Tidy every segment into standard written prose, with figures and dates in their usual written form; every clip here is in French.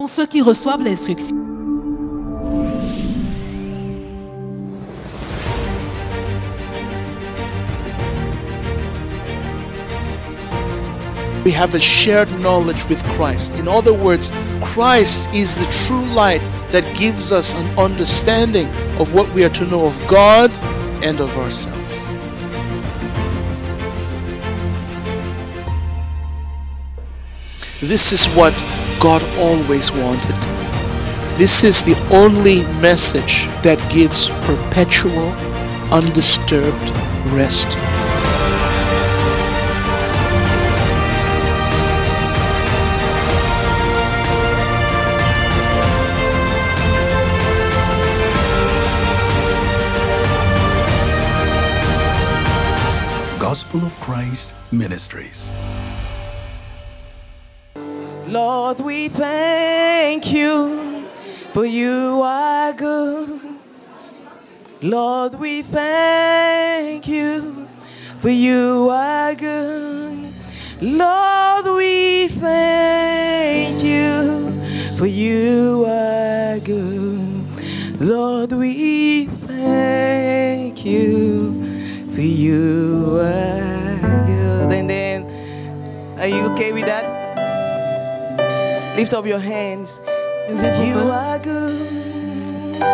ceux qui reçoivent l'instruction. We have a shared knowledge with Christ. In other words, Christ is the true light that gives us an understanding of what we are to know of God and of ourselves. This is what God always wanted. This is the only message that gives perpetual, undisturbed rest. Gospel of Christ Ministries. Lord, we thank you, for you are good. Lord, we thank you, for you are good. Lord, we thank you, for you are good. Lord, we thank you, for you are good. And then, are you okay with that? Lift up your hands. You are good.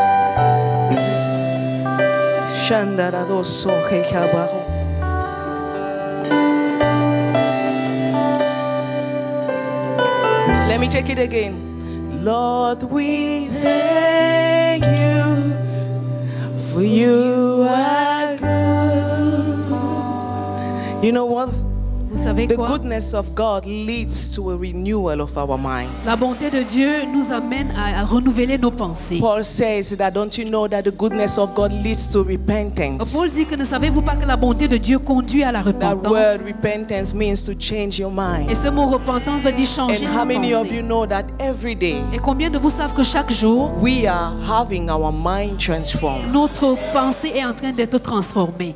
Let me take it again. Lord, we thank you, for you are good. You know what? Vous savez The quoi? goodness of God leads to a renewal of our mind. La bonté de Dieu nous amène à renouveler nos pensées. Paul says that, don't you know that the goodness of God leads to repentance? Paul dit que ne savez-vous pas que la bonté de Dieu conduit à la That word repentance? repentance means to change your mind. Et ce mot repentance veut dire And changer how sa many of pensée. you know that every day Et combien de vous savent que chaque jour, we are having our mind transformed notre pensée est en train d'être transformée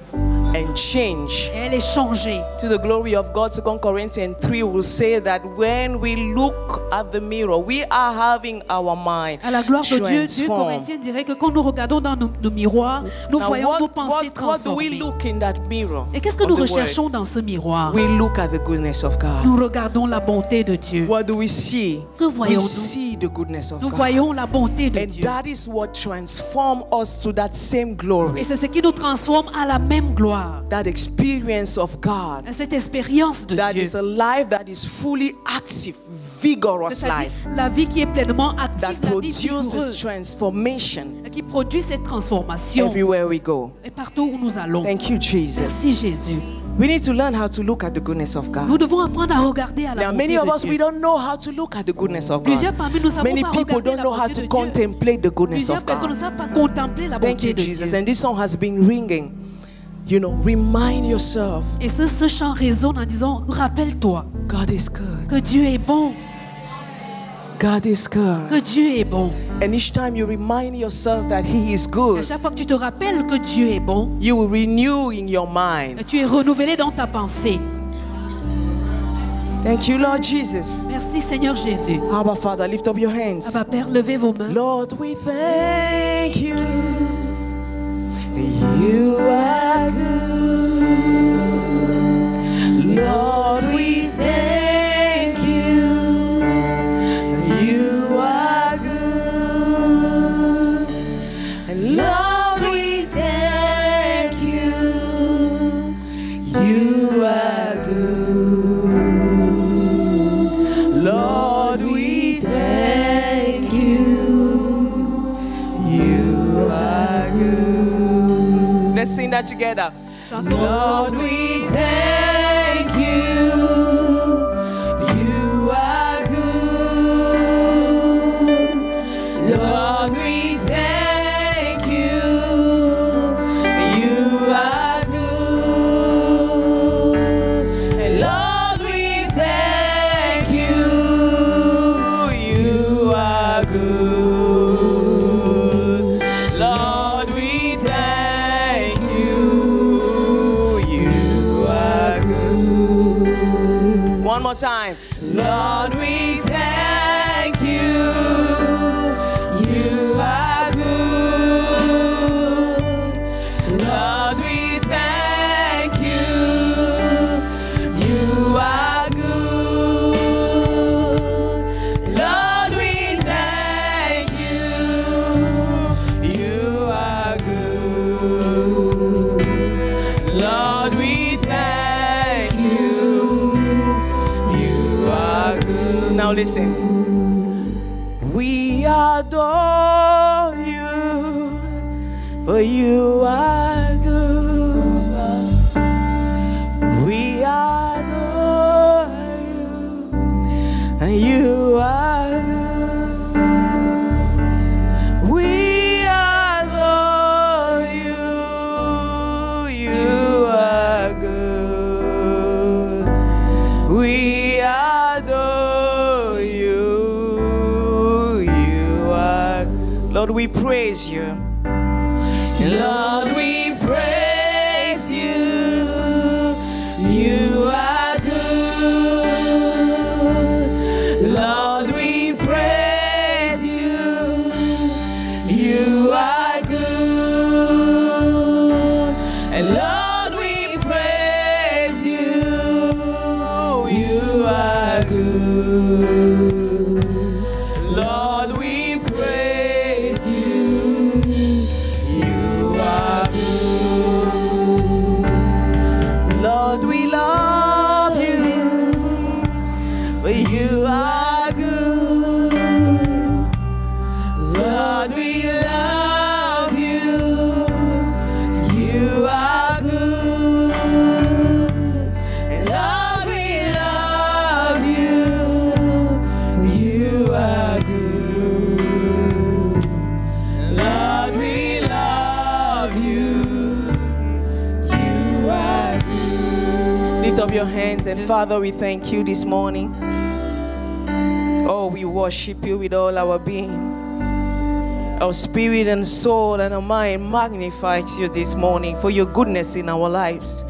and changed et elle est changée? to the glory of God? 2 Corinthians 3 will say that when we look at the mirror, we are having our mind À la gloire de Dieu, 2 transformed. Corinthiens dirait que quand nous regardons dans nos miroirs, nous Now, voyons nos what pensées do we transformées. look in that mirror? Et qu'est-ce que of nous the recherchons dans ce miroir? word? We look at the goodness of God. Nous regardons la bonté de Dieu. What do we see? Que We voyons-nous? see the goodness of Nous God. voyons la bonté de And Dieu. that is what transforms us to that same glory. Et c'est ce qui nous transforme à la même gloire. That experience of God. À cette expérience de That Dieu. is a life that is fully active, vigorous C'est-à-dire life. la vie qui est pleinement active, That la vie produces vigoureuse, transformation qui produit cette transformation. everywhere we go. Et partout où nous allons. Thank you, Jesus. Merci Jésus. We need to learn how to look at the goodness of Nous God. devons apprendre à regarder à la Now, bonté many of de us, we Dieu. don't know how to look at the goodness of Plusieurs God. parmi nous ne savons Many pas people regarder don't la know how bonté to de Dieu. contemplate the goodness Plusieurs of personnes ne God. savent pas contempler la Thank bonté you, de Jesus. Dieu. And this song has been ringing. You know, remind yourself, Et ce chant résonne en disant, rappelle-toi God is good. que Dieu est bon, God is good. que Dieu est bon. And each time you remind yourself that He is Et à good, chaque fois que tu te rappelles que Dieu est bon, you will renew in your mind. tu es renouvelé dans ta pensée. Thank you, Lord Jesus. Merci Seigneur Jésus. Abba, Father, lift up your hands. Abba Père, levez vos mains. Lord, we thank you. You are good. Lord, we thank you. You are good. And Lord, we thank you. You are good. Lord, we thank you. You are good. Let's sing that together. Lord, we thank you. You are good. Lord, we thank you. You are good. And Lord, we thank you. You are good. Lord, we thank you. You are good. One more time. Lord, we thank you. listen. We adore you, for you are good. We adore you, and you are good. We adore you, you are good. We adore you, you are good. Lord, we praise you. Lord, we praise you. You are good. Lord, we praise you. You are good. And Lord, we praise you. You are good. Lord, we praise you. You are good. Lord, we love you, but you are good. Lord, we love you, you are good. And Lord, we love you, you are good. Lord, we love you, you are good. Lift up your hands and Father, we thank you this morning. Oh, we worship you with all our being. Our spirit and soul and our mind magnifies you this morning for your goodness in our lives.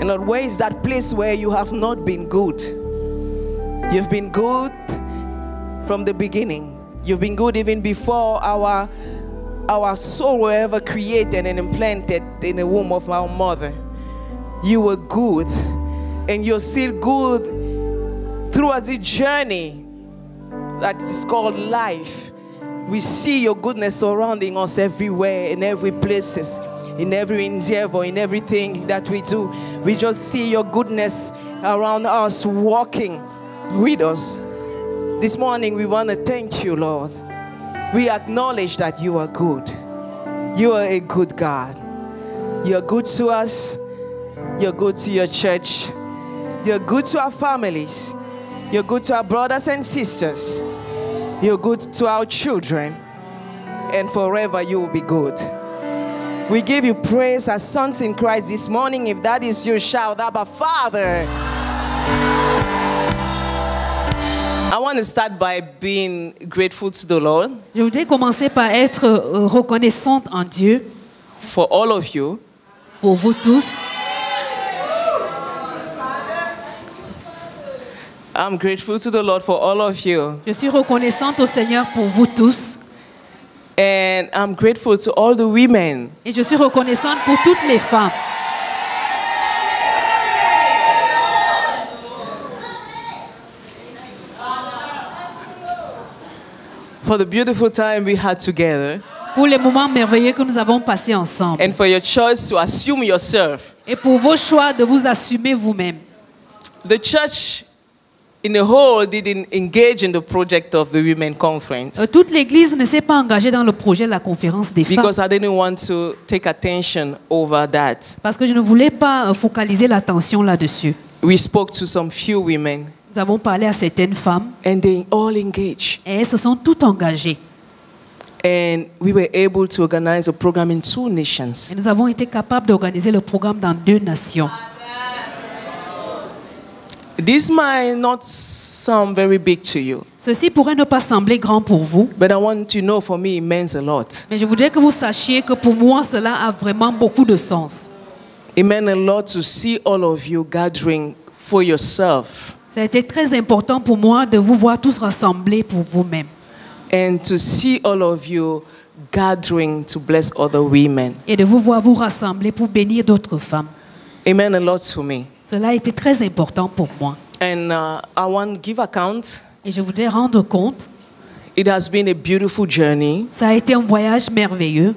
And Lord, where is that place where you have not been good? You've been good from the beginning. You've been good even before our soul were ever created and implanted in the womb of our mother. You were good, and you're still good throughout the journey that is called life. We see your goodness surrounding us everywhere, in every places, in every endeavor, in everything that we do. We just see your goodness around us, walking with us. This morning we want to thank you, Lord. We acknowledge that you are good. You are a good God. You're good to us. You're good to your church. You're good to our families. You're good to our brothers and sisters. You're good to our children. And forever you will be good. We give you praise as sons in Christ this morning. If that is you, shout, Abba, Father. I want to start by being grateful to the Lord. Je voudrais commencer par être reconnaissante en Dieu for all of you. Pour vous tous. I'm grateful to the Lord for all of you. Je suis reconnaissante au Seigneur pour vous tous. And I'm grateful to all the women. Et je suis reconnaissante pour toutes les femmes. For the beautiful time we had together. Pour les moments merveilleux que nous avons passés ensemble. And for your choice to assume yourself. Et pour vos choix de vous assumer vous-même. The church in the whole didn't engage in the project of the women conference. Toute l'église ne s'est pas engagée dans le projet de la conférence des femmes. Because I didn't want to take attention over that. Parce que je ne voulais pas focaliser l'attention là-dessus. We spoke to some few women. Nous avons parlé à certaines femmes. And they all engaged. Et elles se sont toutes engagées. And we were able to organize a program in 2 nations. Et nous avons été capables d'organiser le programme dans 2 nations. This might not sound very big to you. Ceci pourrait ne pas sembler grand pour vous. But I want you to know for me it means a lot. Mais je voudrais que vous sachiez que pour moi cela a vraiment beaucoup de sens. It meant a lot to see all of you gathering for yourself. Ça a été très important pour moi de vous voir tous rassemblés pour vous-même. And to see all of you gathering to bless other women. Et de vous voir vous rassembler pour bénir d'autres femmes. It meant a lot to me. Cela a été très important pour moi. And I want to give account. Et je voudrais rendre compte. It has been a beautiful journey. Ça a été un voyage merveilleux.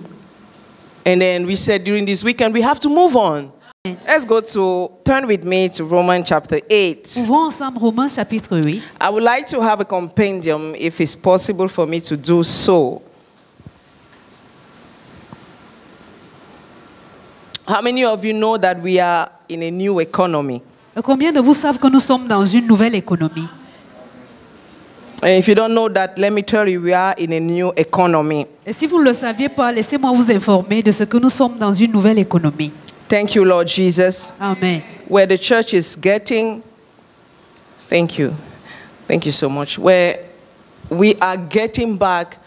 And then we said during this weekend we have to move on. Let's turn with me to Romans chapter 8. Ouvrons ensemble Romains chapitre 8. I would like to have a compendium if it's possible for me to do so. How many of you know that we are in a new economy? Combien de vous savent que nous sommes dans une nouvelle économie? And if you don't know that, let me tell you, we are in a new economy. Et si vous ne le saviez pas, laissez-moi vous informer de ce que nous sommes dans une nouvelle économie. Thank you, Lord Jesus. Amen. Where the church is getting, thank you so much, where we are getting back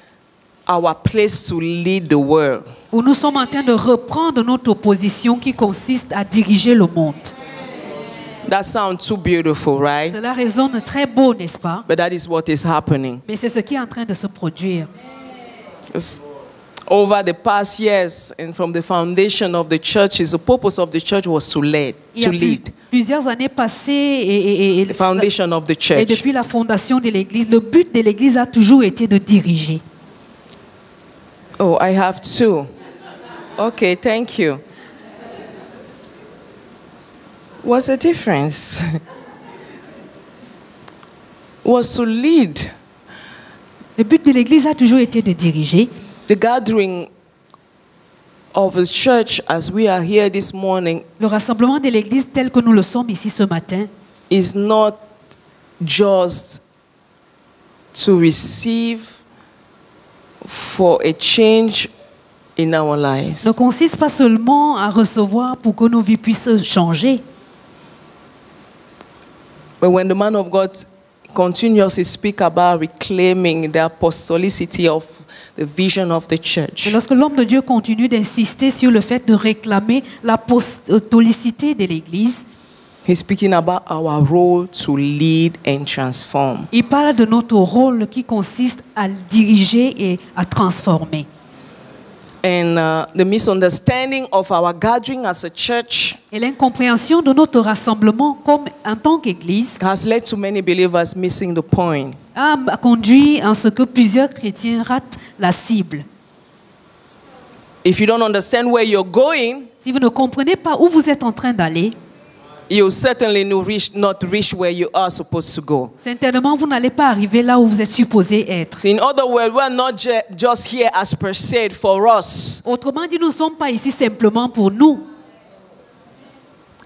our place to lead the world. Où nous sommes en train de reprendre notre position qui consiste à diriger le monde. That sounds too beautiful, right? Cela résonne très beau, n'est-ce pas? But that is what is happening. Mais c'est ce qui est en train de se produire. Over the past years and from the foundation of the churches, the purpose of the church was to lead. Il y a plusieurs années passées et The foundation of the et church. depuis la fondation de l'Église, le but de l'Église a toujours été de diriger. Oh, I have two. Okay, thank you. What's the difference? Was to lead. Le but de l'Église a toujours été de diriger. The gathering of the church as we are here this morning Le rassemblement de l'Église tel que nous le sommes ici ce matin is not just to receive for a change in our lives. ne consiste pas seulement à recevoir pour que nos vies puissent changer. But when the man of God continuously speak about reclaiming the apostolicity of the vision of the church, Et lorsque l'homme de Dieu continue d'insister sur le fait de réclamer l'apostolicité de l'Église, he's speaking about our role to lead and transform. il parle de notre rôle qui consiste à diriger et à transformer. And the misunderstanding of our gathering as a church Et l'incompréhension de notre rassemblement comme en tant qu'Église has led to many believers missing the point. a conduit à ce que plusieurs chrétiens ratent la cible. If you don't understand where you're going, Si vous ne comprenez pas où vous êtes en train d'aller, you'll certainly not reach where you are supposed to go. certainement vous n'allez pas arriver là où vous êtes supposé être. In other words, we're not just here as per se for us. Autrement dit, nous ne sommes pas ici simplement pour nous.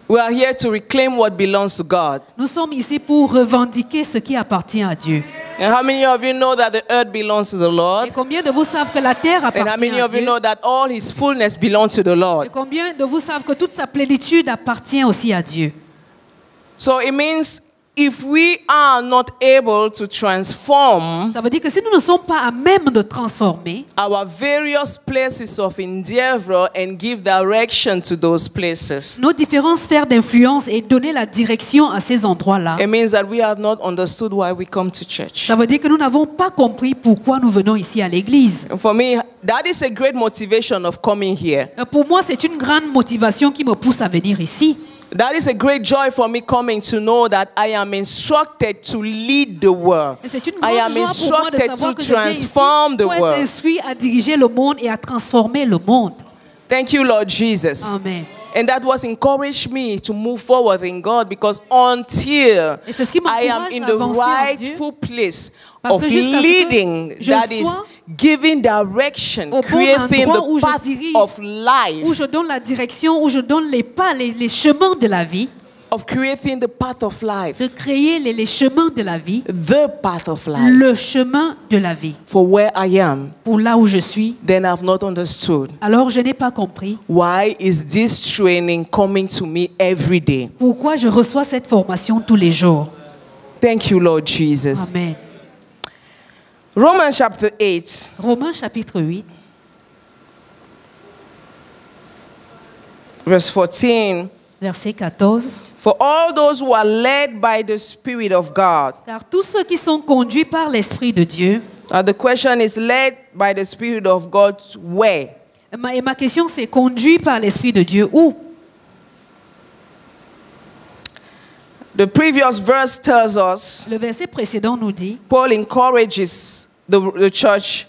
We are here to reclaim what belongs to God. Nous sommes ici pour revendiquer ce qui appartient à Dieu. And how many of you know that the earth belongs to the Lord? Et combien de vous savent que la terre And appartient how many à of you Dieu? know that all his fullness belongs to the Et Lord? combien de vous savent que toute sa plénitude appartient aussi à Dieu? So it means if we are not able to transform Ça veut dire que si nous ne sommes pas à même de transformer our various places of endeavor and give direction to those places, nos différentes sphères d'influence et donner la direction à ces endroits-là, it means that we have not understood why we come to church. ça veut dire que nous n'avons pas compris pourquoi nous venons ici à l'église. And for me, that is a great motivation of coming here. Pour moi, c'est une grande motivation qui me pousse à venir ici. That is a great joy for me coming to know that I am instructed to lead the world. Et c'est une I grande am joie pour moi de instructed savoir to que je viens ici transform the pour être world. instruit à diriger le monde et à transformer le monde. Thank you, Lord Jesus. Amen. And that was encouraged me to move forward in God, because until Et c'est ce qui I am m'encourage in à the avancer en Dieu. rightful place Parce of que jusqu'à ce que leading, je that is sois giving direction, au bon creating endroit où the je path dirige, of life, où je donne la direction, où je donne les pas, les chemins de la vie, of creating the path of life, de créer les chemins de la vie, the path of life le chemin de la vie. for where I am, Pour là où je suis, then I've not understood. alors je n'ai pas compris Why is this training coming to me every day? pourquoi je reçois cette formation tous les jours. Thank you, Lord Jesus. Amen. Romans chapter 8. Romains chapitre 8, Verse 14. verset 14. For all those who are led by the Spirit of God. Car tous ceux qui sont conduits par l'Esprit de Dieu, The question is, led by the Spirit of God where? et ma question c'est conduit par l'Esprit de Dieu où? The previous verse tells us, Le verset précédent nous dit, Paul encourages the church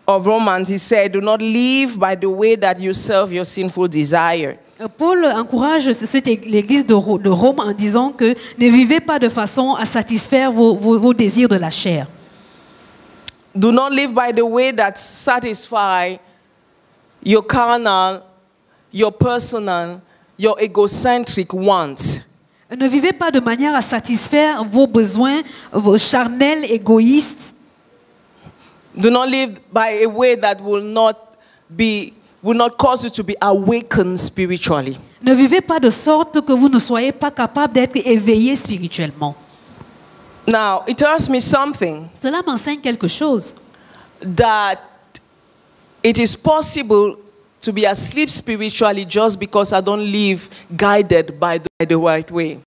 of Romans. He said, do not live by the way that you serve your sinful desire. Paul encourage l'église de Rome en disant que ne vivez pas de façon à satisfaire vos désirs de la chair. Do not live by the way that satisfy your carnal, your personal, your egocentric wants. Ne vivez pas de manière à satisfaire vos besoins, vos charnels, égoïstes. Do not live by a way that will not cause you to be awakened spiritually. Ne vivez pas de sorte que vous ne soyez pas capable d'être éveillé spirituellement. Now, it tells me something. Cela m'enseigne quelque chose. That it is possible to be asleep spiritually just because I don't live guided by the right way.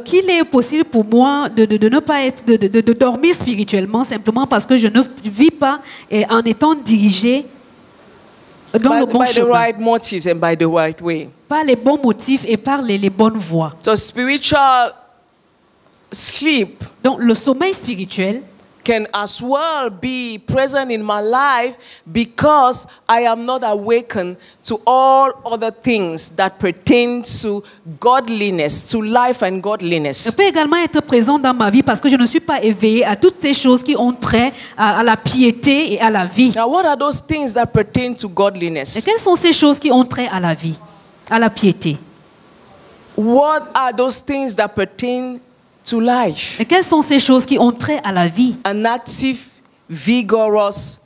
Qu'il est possible pour moi de ne pas être, de dormir spirituellement simplement parce que je ne vis pas en étant dirigé dans le bon by the chemin. right motives and by the right way. Par les bons motifs et par les bonnes voies. So spiritual sleep Donc le sommeil spirituel can as well be present in my life because I am not awakened to all other things that pertain to godliness, to life and godliness. peut également être présent dans ma vie parce que je ne suis pas éveillé à toutes ces choses qui ont trait à la piété et à la vie. Now, what are those things that pertain to Et godliness? quelles sont ces choses qui ont trait à la vie, à la piété? What are those things that pertain to life? Et quelles sont ces choses qui ont trait à la vie? An active, vigorous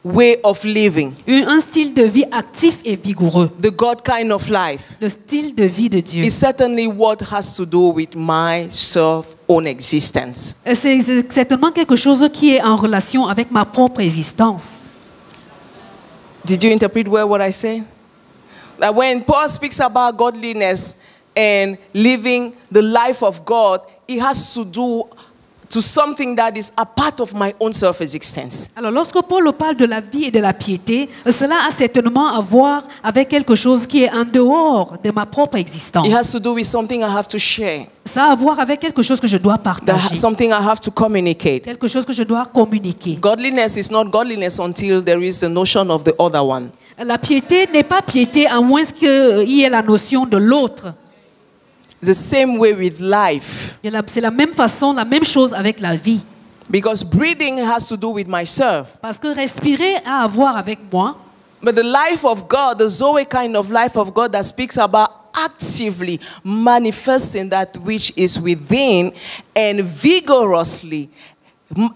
way of living. Un style de vie actif et vigoureux. The God kind of life. Le style de vie de Dieu. Is certainly what has to do with my self-own existence. C'est certainement quelque chose qui est en relation avec ma propre existence. Did you interpret well what I said? That when Paul speaks about godliness and living the life of God, it has to do to something that is a part of my own self-existence. Alors, lorsque Paul parle de la vie et de la piété, cela a certainement à voir avec quelque chose qui est en dehors de ma propre existence. It has to do with something I have to share, Ça a à voir avec quelque chose que je dois partager, something I have to communicate. quelque chose que je dois communiquer. Godliness is not godliness until there is the notion of the other one. La piété n'est pas piété à moins qu'il y ait la notion de l'autre. The same way with life. C'est la même façon, la même chose avec la vie. Because breathing has to do with myself. Parce que respirer a à voir avec moi. But the life of God, the Zoe kind of life of God that speaks about actively manifesting that which is within and vigorously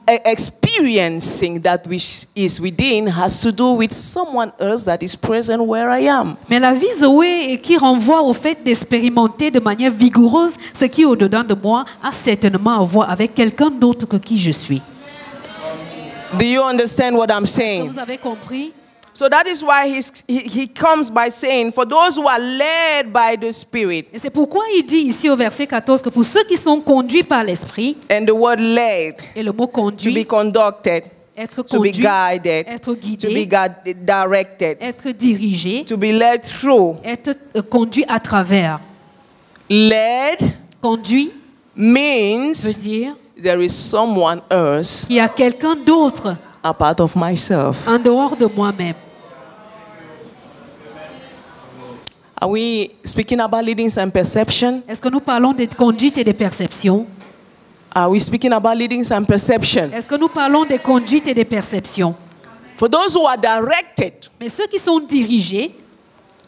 experiencing that which is within has to do with someone else that is present where I am. Mais la vie Zoé qui renvoie au fait d'expérimenter de manière vigoureuse ce qui est au-dedans de moi a certainement à voir avec quelqu'un d'autre que qui je suis. Do you understand what I'm saying? Vous avez compris? So that is why he comes by saying, for those who are led by the Spirit. Et c'est pourquoi il dit ici au verset 14 que pour ceux qui sont conduits par l'Esprit, And the word led, et le mot to be conduit, conducted, être to be conduit, guided, être to be guidé, directed, être dirigé, to be led through. être conduit à travers. Led Conduit veut means dire there is someone else qu'il y a quelqu'un d'autre a part of myself. en dehors de moi-même. Are we speaking about leadings and perception? Est-ce que nous parlons de conduite et de perception? Are we speaking about leadings and perception? Est-ce que nous parlons de conduite et de perception? For those who are directed, Mais ceux qui sont dirigés,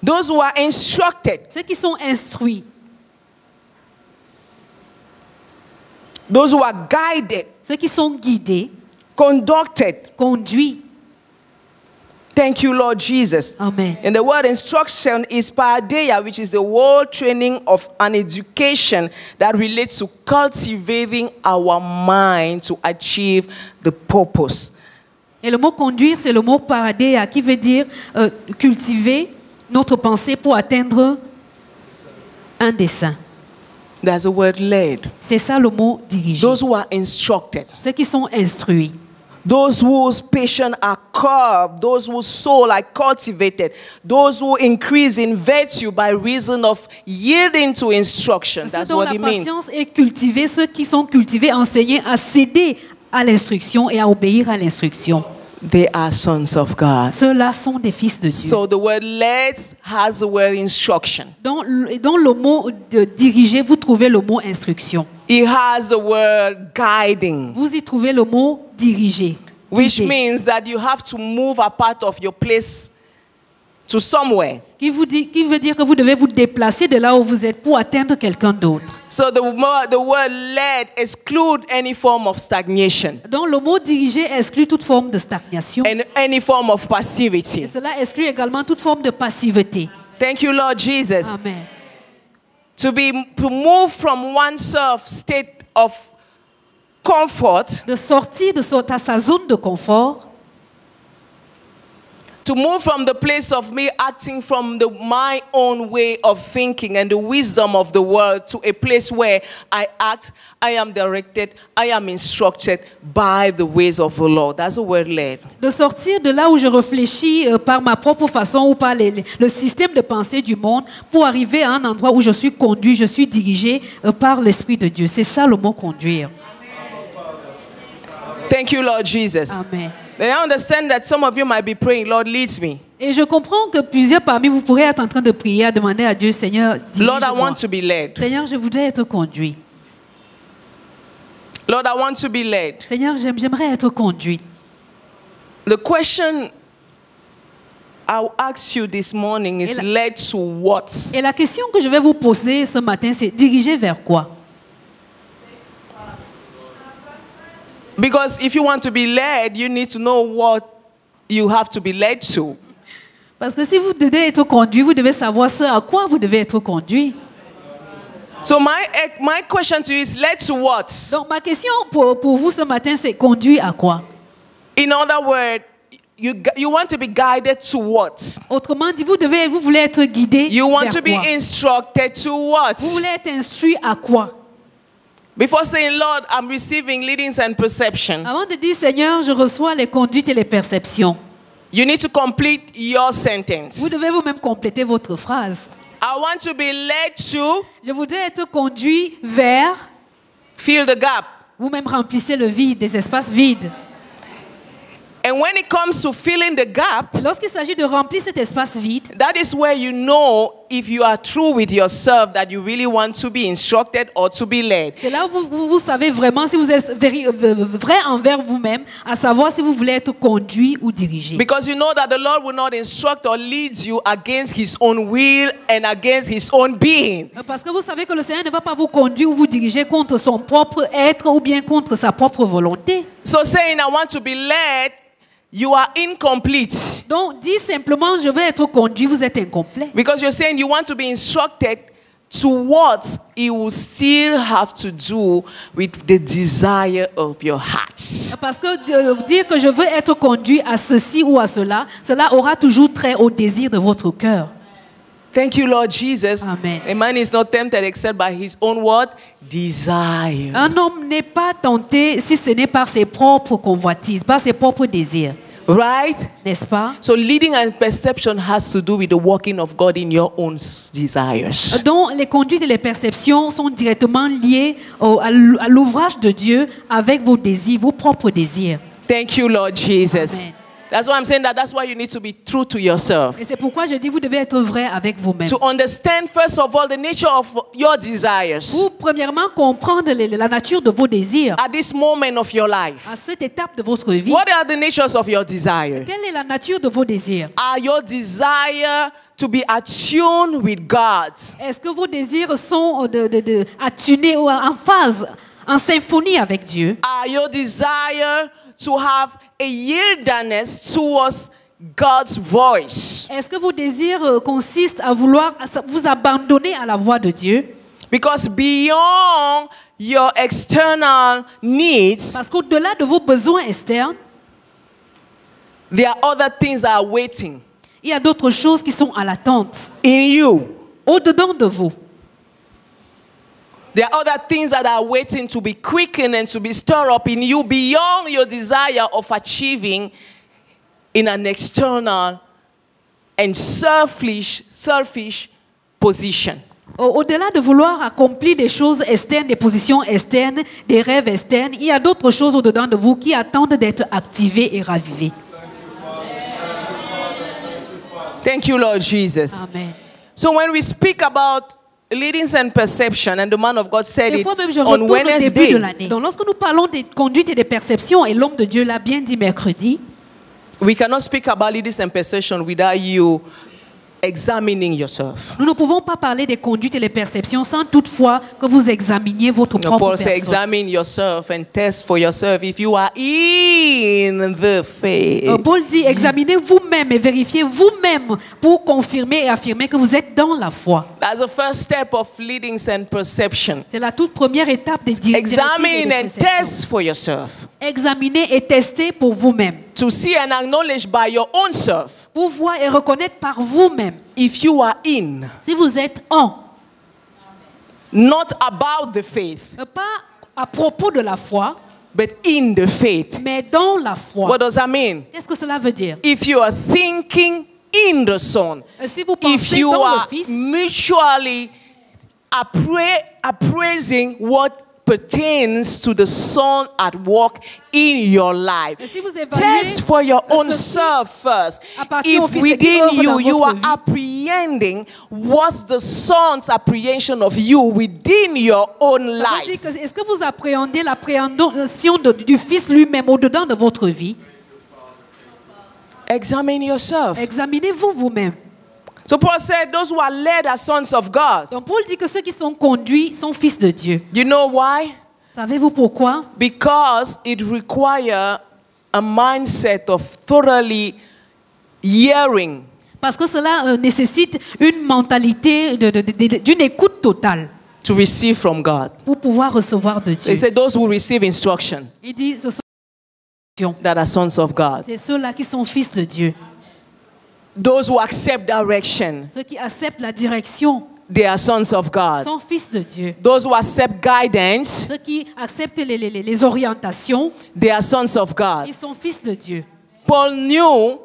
those who are instructed, ceux qui sont instruits, those who are guided, ceux qui sont guidés, conducted. conduits. Thank you, Lord Jesus. Amen. And the word instruction is paideia, which is the whole training of an education that relates to cultivating our mind to achieve the purpose. Et le mot conduire, c'est le mot paradéa qui veut dire cultiver notre pensée pour atteindre un dessein. There's the word led. C'est ça le mot diriger. Those who are instructed. Ceux qui sont instruits. Those whose patience are curbed, those whose soul are cultivated, those who increase in virtue by reason of yielding to instruction. That's Ceux dont what la it means. patience est cultivée, ceux qui sont cultivés, enseignés à céder à l'instruction et à obéir à l'instruction. they are sons of God. Ceux-là sont des fils de Dieu. So the word led has the word instruction. Dans le mot de diriger, vous trouvez le mot instruction. It has the word guiding, Vous y trouvez le mot diriger. which guider, means that you have to move a part of your place to somewhere. qui veut dire que vous devez vous déplacer de là où vous êtes pour atteindre quelqu'un d'autre. So the word led exclude any form of stagnation Donc le mot diriger exclut toute forme de stagnation. and any form of Et passivity. cela exclut également toute forme de passivité. Thank you, Lord Jesus. Amen. To move from oneself state of comfort, De sortir de sa zone de confort, to move from the place of me acting from my own way of thinking and the wisdom of the world to a place where I act, I am directed, I am instructed by the ways of the Lord. That's the word led. de sortir de là où je réfléchis par ma propre façon ou par le système de pensée du monde pour arriver à un endroit où je suis conduit, je suis dirigé par l'Esprit de Dieu. C'est ça le mot conduire. Thank you, Lord Jesus. Amen. Then I understand that some of you might be praying, Lord, leads me. Et je comprends que plusieurs parmi vous pourraient être en train de prier, à demander à Dieu, Seigneur, Lord, I dirige-moi. want to be led. Seigneur, je voudrais être conduit. Lord, I want to be led. Seigneur, j'aimerais être conduit. The question I'll ask you this morning is led to what? Et la question que je vais vous poser ce matin, c'est diriger vers quoi? Because if you want to be led, you need to know what you have to be led to. Parce que si vous devez être conduit, vous devez savoir ce à quoi vous devez être conduit. So my question to you is led to what? Donc ma question pour vous ce matin, c'est conduit à quoi? In other words, you want to be guided to what? Autrement dit, vous voulez être guidé You want vers to be quoi? instructed to what? Vous voulez être instruit à quoi? Before saying, Lord, I'm receiving leadings and perception, Avant de dire, Seigneur, je reçois les conduites et les perceptions, you need to complete your sentence. vous devez vous-même compléter votre phrase. I want to be led to Je voudrais être conduit vers, fill the gap. vous-même remplissez le vide, des espaces vides. And when it comes to filling the gap, Lorsqu'il s'agit de remplir cet espace vide, that is where you know if you are true with yourself that you really want to be instructed or to be led. c'est là où vous savez vraiment si vous êtes vrai envers vous-même, à savoir si vous voulez être conduit ou dirigé. Because you know that the Lord will not instruct or lead you against his own will and against his own being. Parce que vous savez que le Seigneur ne va pas vous conduire ou vous diriger contre son propre être ou bien contre sa propre volonté. So saying I want to be led, you are incomplete. Donc, dis simplement, je vais être conduit, vous êtes incomplet. Because you're saying you want to be instructed to what it will still have to do with the desire of your heart. Parce que dire que je veux être conduit à ceci ou à cela, cela aura toujours trait au désir de votre cœur. Thank you, Lord Jesus. Amen. A man is not tempted except by his own what? Desires. Un homme n'est pas tenté si ce n'est par ses propres convoitises, par ses propres désirs. Right? N'est-ce pas? So leading and perception has to do with the working of God in your own desires. Donc, les conduites et les perceptions sont directement liées à l'ouvrage de Dieu avec vos désirs, vos propres désirs. Thank you, Lord Jesus. Amen. That's why I'm saying that's why you need to be true to yourself. Et c'est pourquoi je dis vous devez être vrai avec vous-même. To understand, first of all, the nature of your desires Pour premièrement comprendre la nature de vos désirs at this moment of your life. à cette étape de votre vie. What are the natures of your desire? Quelle est la nature de vos désirs? Are your desire to be attuned with God? Est-ce que vos désirs sont attunés ou en phase, en symphonie avec Dieu? Are your desire to have a yieldedness towards God's voice? Est-ce que vos désirs consistent à vouloir vous abandonner à la voix de Dieu? Because beyond your external needs, Parce qu'au-delà de vos besoins externes, there are other things that are waiting il y a d'autres choses qui sont à l'attente, in you. au-dedans de vous. There are other things that are waiting to be quickened and to be stirred up in you beyond your desire of achieving in an external and selfish position. Au-delà de vouloir accomplir des choses externes, des positions externes, des rêves externes, il y a d'autres choses au-dedans de vous qui attendent d'être activées et ravivées. Thank you, Lord Jesus. Amen. So when we speak about leadings and perception, and the man of God said Des it fois même, je on retourne au début de Wednesday, l'année. Donc, lorsque nous parlons des conduites et des perceptions, et l'homme de Dieu l'a bien dit mercredi, we cannot speak about leadings and perception without you examining yourself. nous ne pouvons pas parler des conduites et des perceptions sans toutefois que vous examiniez votre propre Paul said, personne. examine yourself and test for yourself if you are in the faith. Paul dit, examinez vous-même et vérifiez vous-même pour confirmer et affirmer que vous êtes dans la foi. That's the first step of leadings and perception. C'est la toute première étape des directives et Examine des and perceptions. test for yourself. Examinez et testez pour vous-même. To see and acknowledge by your own self Pour voir et reconnaître par vous-même. if you are in, Si vous êtes en, not about the faith, pas à propos de la foi, but in the faith. mais dans la foi. What does that mean? Qu'est-ce que cela veut dire? If you are thinking in the Son, Si vous if pensez you dans are le Fils, mutually appraising what pertains to the Son at work in your life. si vous évaluez Test for your own ceci self first. appartient au If Fils et qui within œuvre you, dans you votre are vie. apprehending what's the Son's apprehension of you within your own ça veut dire life. que est-ce que vous appréhendez l'appréhension du Fils lui-même au-dedans de votre vie? Examine yourself. Examinez-vous vous-même. So Paul said, those who are led are sons of God. Donc Paul dit que ceux qui sont conduits sont fils de Dieu. You know why? Savez-vous pourquoi? Because it requires a mindset of thoroughly hearing, Parce que cela nécessite une mentalité d'une écoute totale to receive from God. pour pouvoir recevoir de Dieu. He said, those who receive instruction Il dit, ce sont that are sons of God. c'est ceux-là qui sont fils de Dieu. Those who accept direction, Ceux qui acceptent la direction they are sons of God. sont fils de Dieu. Those who accept guidance, Ceux qui acceptent les orientations, they are sons of God. ils sont fils de Dieu. Paul knew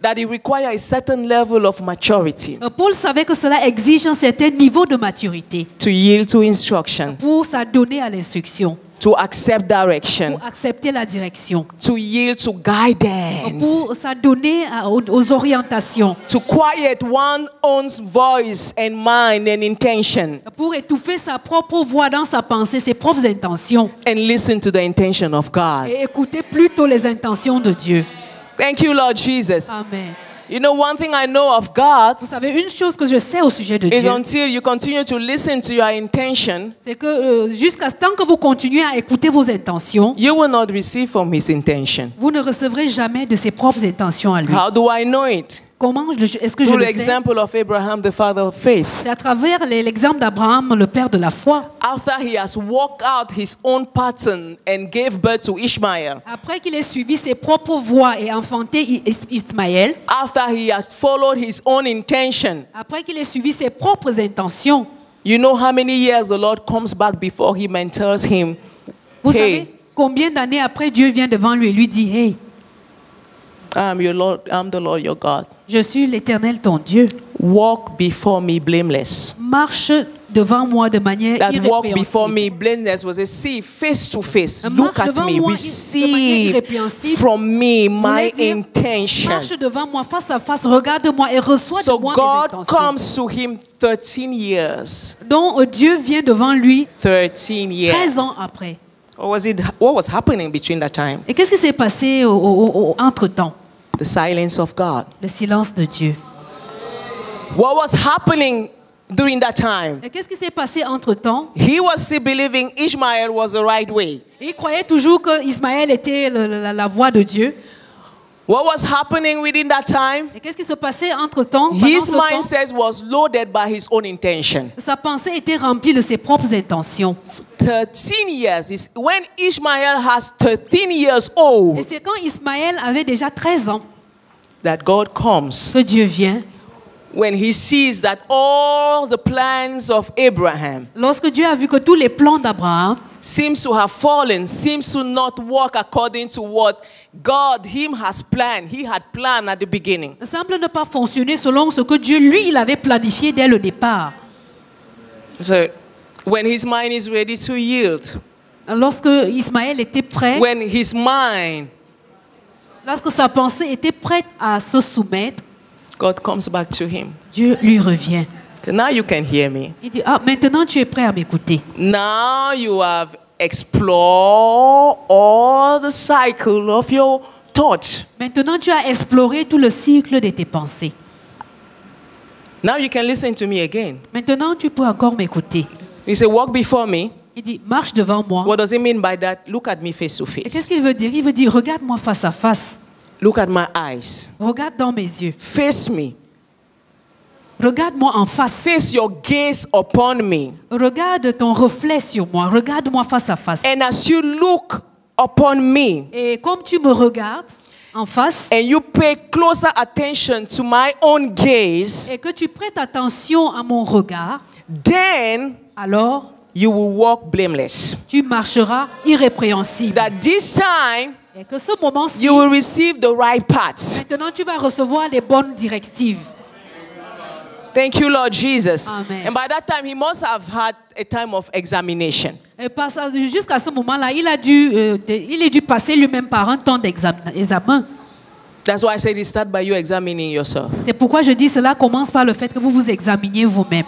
that it requires a certain level of maturity Paul savait que cela exige un certain niveau de maturité to yield to instruction, pour s'adonner à l'instruction, to accept direction, pour accepter la direction, to yield to guidance, pour s'adonner aux orientations, to quiet one's own voice and mind and intention, pour étouffer sa propre voix dans sa pensée, ses propres intentions, and listen to the intention of God. et écouter plutôt les intentions de Dieu. Thank you, Lord Jesus. Amen. You know, one thing I know of God Vous savez, une chose que je sais au sujet de is Dieu, until you continue to listen to your intention, c'est que jusqu'à ce temps que vous continuez à écouter vos intentions, you will not receive from His intention. vous ne recevrez jamais de ses propres intentions à lui. How do I know it? Comment est-ce que je Through le the sais? example of Abraham, the father of faith. C'est à travers l'exemple d'Abraham, le père de la foi. After he has walked out his own pattern and gave birth to Ishmael, Après qu'il ait suivi ses propres voies et enfanté Ismaël, after he has followed his own intention, après qu'il ait suivi ses propres intentions, you know how many years the Lord comes back before him and tells him, vous hey, savez combien d'années après Dieu vient devant lui et lui dit, hey, I'm the Lord your God. je suis l'Éternel ton Dieu. Walk before me blameless. Marche devant moi de manière That walk before irrépréhensible. me blameless was a see face to face. Marche Look at devant me. moi de manière Receive irrépréhensible. from me Voulait my dire, intention. Marche devant moi face à face, regarde-moi et reçois So de moi mes God intentions. comes to him 13 years. Donc Dieu vient devant lui 13 13 years. ans après. What was happening between that time? Et qu'est-ce qui s'est passé entre-temps? The silence of God. Le silence de Dieu. What was happening during that time? Et qu'est-ce qui s'est passé entre-temps? He was still believing Ishmael was the right way. Il croyait toujours que Ismaël était la voie de Dieu. What was happening within that time? Et qu'est-ce qui se passait entre-temps? Pendant His ce temps, mindset was loaded by his own intention. sa pensée était remplie de ses propres intentions. 13 years is when Ishmael has 13 years old Et c'est quand Ismaël avait déjà 13 ans that God comes. que Dieu vient. When he sees that all the plans of Abraham Lorsque Dieu a vu que tous les plans d'Abraham seems to have fallen, seems to not work according to what God him has planned. He had planned at the beginning. semblent ne pas fonctionner selon ce que Dieu, lui, il avait planifié dès le départ. So when his mind is ready to yield, Lorsque Ismaël était prêt, when his mind lorsque sa pensée était prête à se soumettre, God comes back to him. Dieu lui revient. Okay, now you can hear me. Il dit, ah, maintenant tu es prêt à m'écouter. Now you have explored all the cycle of your thoughts. Maintenant tu as exploré tout le cycle de tes pensées. Now you can listen to me again. Maintenant tu peux encore m'écouter. He said, walk before me. Il dit, marche devant moi. What does it mean by that? Look at me face to Et qu'est-ce face. qu'il veut dire? Il veut dire, regarde-moi face à face. Look at my eyes. Regarde dans mes yeux. Face me. Regarde-moi en face. Face your gaze upon me. Regarde ton reflet sur moi. Regarde-moi face à face. And as you look upon me, Et comme tu me regardes en face and you pay closer attention to my own gaze, et que tu prêtes attention à mon regard, then alors you will walk blameless. tu marcheras irrépréhensible. That this time Et que ce moment-ci, you will receive the right path. maintenant tu vas recevoir les bonnes directives. Thank you, Lord Jesus. Amen. And by that time, he must have had a time of examination. Et jusqu'à ce moment-là, il a dû passer lui-même par un temps d'examen. That's why I said it start by you examining yourself. C'est pourquoi je dis cela commence par le fait que vous vous examiniez vous-même.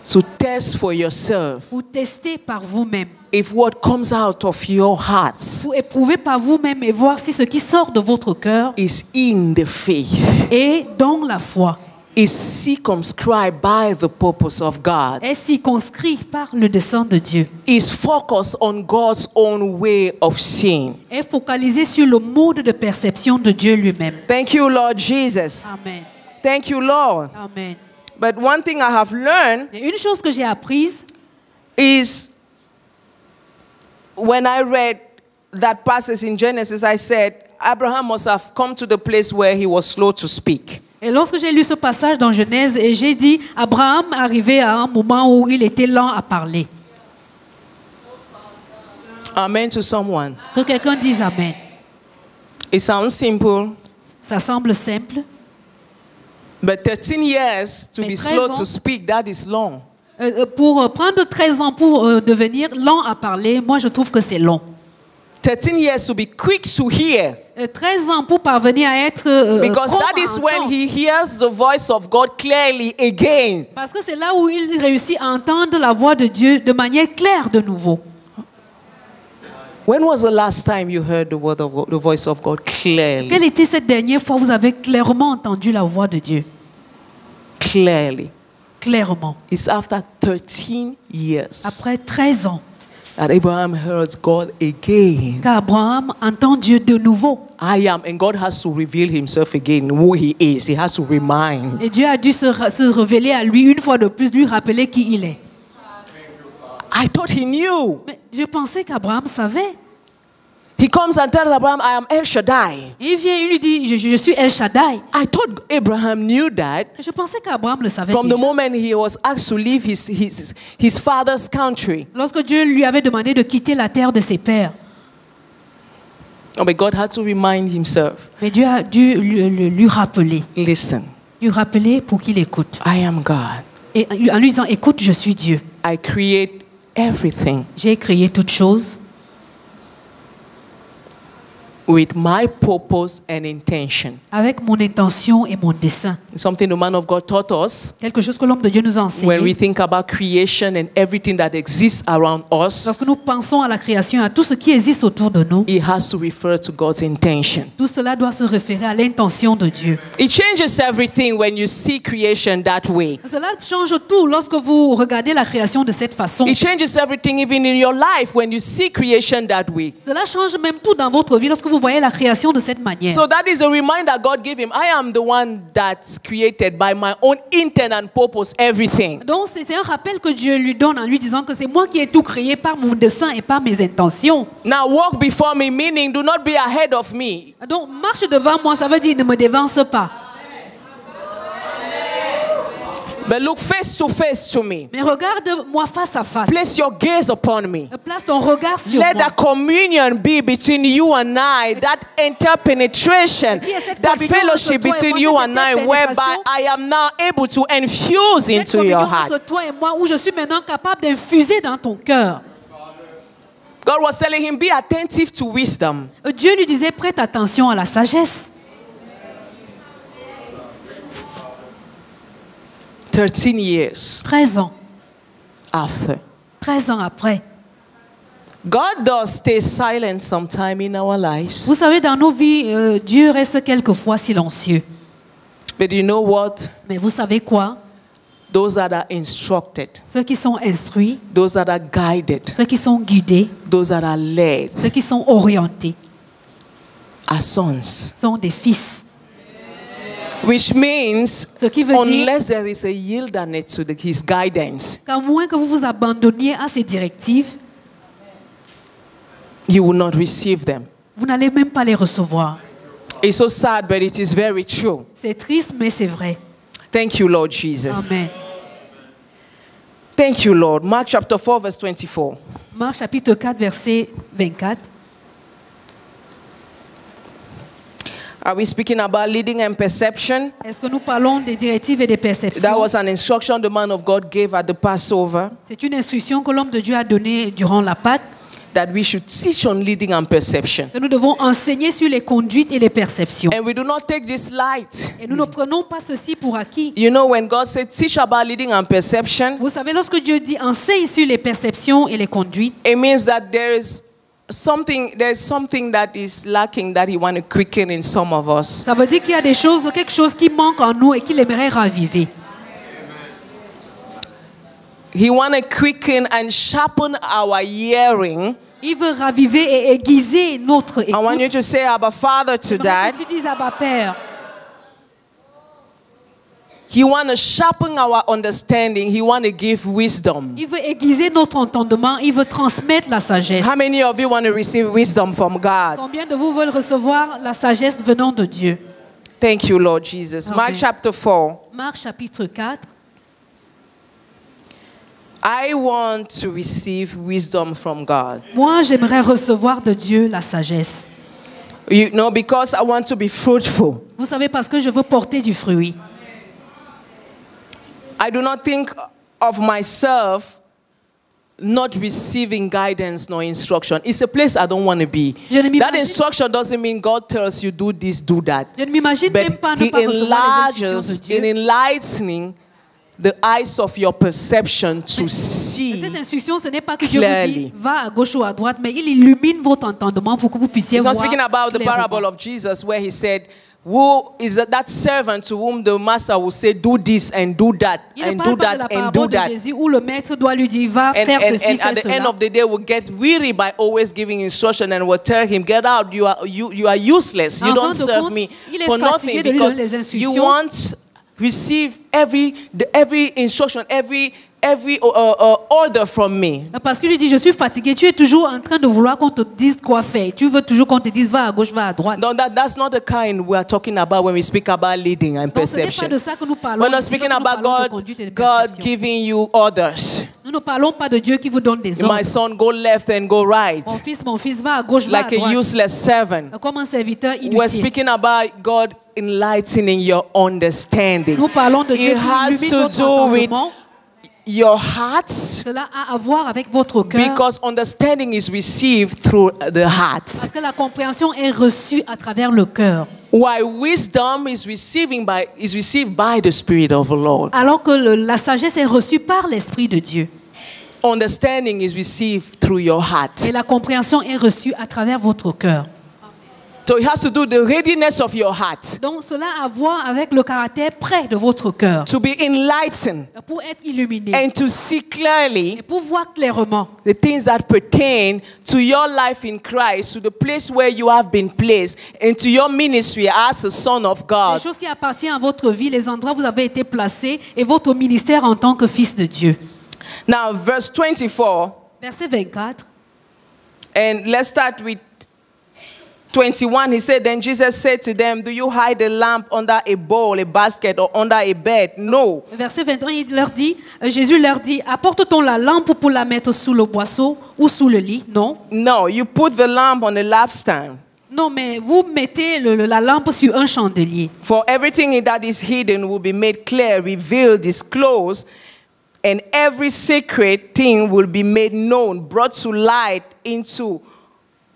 So test for yourself Vous testez par vous-même. if what comes out of your heart Vous éprouvez par vous-même et voir si ce qui sort de votre cœur is in the faith, est dans la foi, is circumscribed by the purpose of God, est circonscrit par le dessein de Dieu, is focused on God's own way of seeing. est focalisé sur le mode de perception de Dieu lui-même. Thank you, Lord Jesus. Amen. Thank you, Lord. Amen. But one thing I have learned Et une chose que j'ai apprise, is when I read that passage in Genesis, I said Abraham must have come to the place where he was slow to speak. et lorsque j'ai lu ce passage dans Genèse, et j'ai dit, Abraham arrivait à un moment où il était lent à parler. Amen to someone. Que quelqu'un dise Amen. It sounds simple, Ça semble simple, but 13 years to Mais be 13 slow ans. to speak, that is long. pour prendre 13 ans pour devenir lent à parler, moi je trouve que c'est long. 13 years to be quick to hear, 13 ans pour parvenir à être because prompt that à is when entendre. he hears the voice of God clearly again. Parce que c'est là où il réussit à entendre la voix de Dieu de manière claire de nouveau. When was the last time you heard the word of God, the voice of God clearly? Quelle était cette dernière fois où vous avez clairement entendu la voix de Dieu? Clearly. Clairement. It's after 13 years Après 13 ans, that Abraham heard God again. qu'Abraham entend Dieu de nouveau. I am, and God has to reveal himself again, who he is. He has to remind. Et Dieu a dû se révéler à lui une fois de plus, lui rappeler qui il est. I thought he knew. Mais je pensais qu'Abraham savait. He comes and tells Abraham, I am El Shaddai. Et il vient, il lui dit, je suis El Shaddai. I thought Abraham knew that Je pensais qu'Abraham le savait from the déjà. moment he was asked to leave his father's country. Lorsque Dieu lui avait demandé de quitter la terre de ses pères. Oh, but God had to remind himself, Mais Dieu a dû lui rappeler. listen, Lui rappeler pour qu'il écoute. I am God. Et en lui disant, écoute, je suis Dieu. I create everything J'ai créé toutes choses with my purpose and intention. avec mon intention et mon dessein. Something the man of God taught us. Quelque chose que l'homme de Dieu nous a When we enseigné. think about creation and everything that exists around us, Lorsque nous pensons à la création, à tout ce qui existe autour de nous, it has to refer to God's intention. tout cela doit se référer à l'intention de Dieu. It changes everything when you see creation that way. Cela change tout lorsque vous regardez la création de cette façon. It changes everything even in your life when you see creation that way. Cela change même tout dans votre vie lorsque vous voyez la création de cette manière. So that is a reminder God gave him. I am the one that's created by my own intent and purpose, everything. Donc c'est un rappel que Dieu lui donne en lui disant que c'est moi qui ai tout créé par mon dessein et par mes intentions. Now walk before me, meaning do not be ahead of me. Donc marche devant moi, ça veut dire ne me dévance pas. But look face to face to me. Mais regarde-moi face à face. Place your gaze upon me. Place ton regard sur Let moi. that communion be between you and I, that interpenetration, that fellowship between you and I, whereby I am now able to infuse Cette into communion your heart. entre toi et moi où je suis maintenant capable d'infuser dans ton cœur. God was telling him, be attentive to wisdom. Dieu lui disait, prête attention à la sagesse. 13 years 13 ans. after. 13 ans après. God does stay silent sometime in our lives. Vous savez, dans nos vies, Dieu reste quelquefois silencieux. But you know what? Mais vous savez quoi? Those that are instructed, Ceux qui sont instruits, those that are guided, ceux qui sont guidés, those that are led ceux qui sont orientés, are sons. sont des fils. Which means, Ce qui veut dire unless there is a yieldedness to his guidance, qu'à moins que vous vous abandonniez à ses directives, you will not receive them. vous n'allez même pas les recevoir. It's so sad, but it is very true. C'est triste, mais c'est vrai. Thank you, Lord Jesus. Amen. Thank you, Lord. Mark chapter 4, verse 24. Marc chapitre 4, verset 24. Are we speaking about leading and perception? Est-ce que nous parlons des directives et des That perceptions? was an instruction the man of God gave at the Passover, C'est une instruction que l'homme de Dieu a donnée durant la Pâque, that we should teach on leading and perception. que nous devons enseigner sur les conduites et les perceptions. And we do not take this light. Et nous ne prenons pas ceci pour acquis. You know, when God said teach about leading and perception, Vous savez, lorsque Dieu dit enseigne sur les perceptions et les conduites, it means that there's something that is lacking that he want to quicken in some of us. ça veut dire qu'il y a des choses, quelque chose qui manque en nous et qu'il aimerait raviver. He want to quicken and sharpen our hearing. Il veut raviver et aiguiser notre écoute. I want you to say, Abba Father, to J'aimerais that. que tu dises Abba Père. He want to sharpen our understanding. He want to give wisdom. Il veut aiguiser notre entendement. Il veut transmettre la sagesse. How many of you want to receive wisdom from God? Combien de vous veulent recevoir la sagesse venant de Dieu? Thank you, Lord Jesus. Amen. Mark chapter 4. Marc chapitre 4. I want to receive wisdom from God. Moi, j'aimerais recevoir de Dieu la sagesse. You know, because I want to be fruitful. Vous savez, parce que je veux porter du fruit. I do not think of myself not receiving guidance nor instruction. It's a place I don't want to be. Je ne m'imagine- That instruction doesn't mean God tells you do this, do that. Je ne m'imagine même But pas ne He pas recevoir les instructions de enlarges Dieu. in enlightening the eyes of your perception to see. Cette instruction, ce n'est pas que Dieu vous clearly. dit va à gauche ou à droite, mais il illumine votre entendement pour que vous puissiez He's voir not speaking about the clairement. parable of Jesus where he said, who is that servant to whom the master will say, do this and do that Il ne and parle do pas de la that and do parabole de that. Jésus où le maître doit lui dire va And, faire and, ceci, and faire at the end cela. of the day will get weary by always giving instruction and will tell him, get out, you are useless. You En don't fin de serve compte, me il est for fatigué nothing de lui because donner les you instructions. want receive every instruction, every order from me. Parce qu'il lui dit je suis fatigué, tu es toujours en train de vouloir qu'on te dise quoi faire. Tu veux toujours qu'on te dise va à gauche, va à droite. No, that's not the kind we are talking about when we speak about leading and Donc, ce n'est pas perception. de ça que nous parlons. We're not ici, speaking lorsque nous about parlons de God, conduite et de God perception. giving you orders. Nous ne parlons pas de Dieu qui vous donne des My ordres. son, go left and go right, Mon fils, va à gauche, va like à a droite. useless servant. Comme un serviteur We're inutile. speaking about God enlightening your understanding. Nous parlons de Dieu It qui has illumine to votre do with entendement. your hearts, Cela a à voir avec votre cœur. because understanding is received through the heart. Parce que la compréhension est reçue à travers le cœur. While wisdom is received by the Spirit of the Lord. Alors que la sagesse est reçue par l'Esprit de Dieu. Understanding is received through your heart. Et la compréhension est reçue à travers votre cœur. So it has to do with the readiness of your heart Donc cela a à voir avec le caractère près de votre cœur. to be enlightened Pour être illuminé. and to see clearly Et pour voir clairement the things that pertain to your life in Christ, to the place where you have been placed, and to your ministry as a son of les God. choses qui appartiennent à votre vie, les endroits où vous avez été placés et votre ministère en tant que fils de Dieu. Now, verse 24, Verset 24. and let's start with 21. He said, then Jesus said to them, do you hide a lamp under a bowl, a basket, or under a bed? No. Verset 21, Jésus leur dit, apporte-t-on la lampe pour la mettre sous le boisseau ou sous le lit? Non. No, you put the lamp on a lampstand. Non, mais vous mettez la lampe sur un chandelier. For everything that is hidden will be made clear, revealed, disclosed, and every secret thing will be made known, brought to light into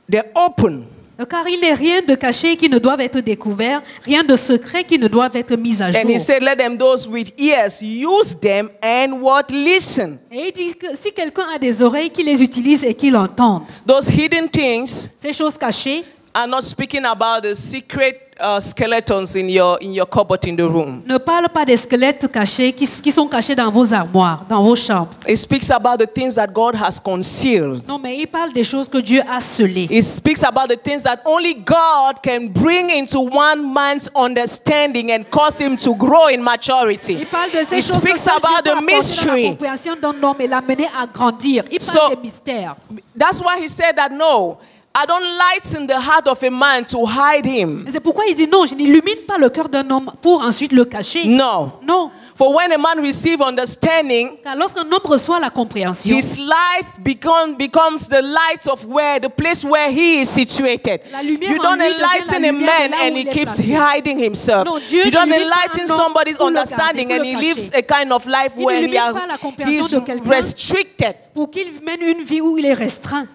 the open. Car il n'est rien de caché qui ne doive être découvert, rien de secret qui ne doive être mis à jour. And he said, let them, those with ears, use them and what? Listen. Et il dit que si quelqu'un a des oreilles, qu'il les utilise et qu'il entende. Those hidden things Ces choses cachées, are not speaking about the secret skeletons in your cupboard in the room. ne parle pas des squelettes cachés qui sont cachés dans vos armoires, dans vos chambres. It speaks about the things that God has concealed. Non, mais il parle des choses que Dieu a scellées. It speaks about the things that only God can bring into one man's understanding and cause him to grow in maturity. Il parle de ces It choses que speaks seul Dieu about peut the apporter dans la mystery. compréhension d'un homme et l'amener à grandir. Il So- parle des mystères. That's why he said that no, I don't lighten the heart of a man to hide him. Et c'est pourquoi il dit non, je n'illumine pas le cœur d'un homme pour ensuite le cacher. No. Non. For when a man receives understanding, Car lorsqu'un homme reçoit la compréhension, his light becomes the light of the place where he is situated. La lumière You en don't lui devient enlighten la a lumière man de là and où he il est keeps placé. hiding himself. Non, Dieu You don't n'illumine pas enlighten un homme somebody's pour le understanding garder, and pour he le lives cacher. a kind of life Il where n'illumine pas la compréhension he's de quelqu'un. restricted. pour qu'il mène une vie où il est restreint.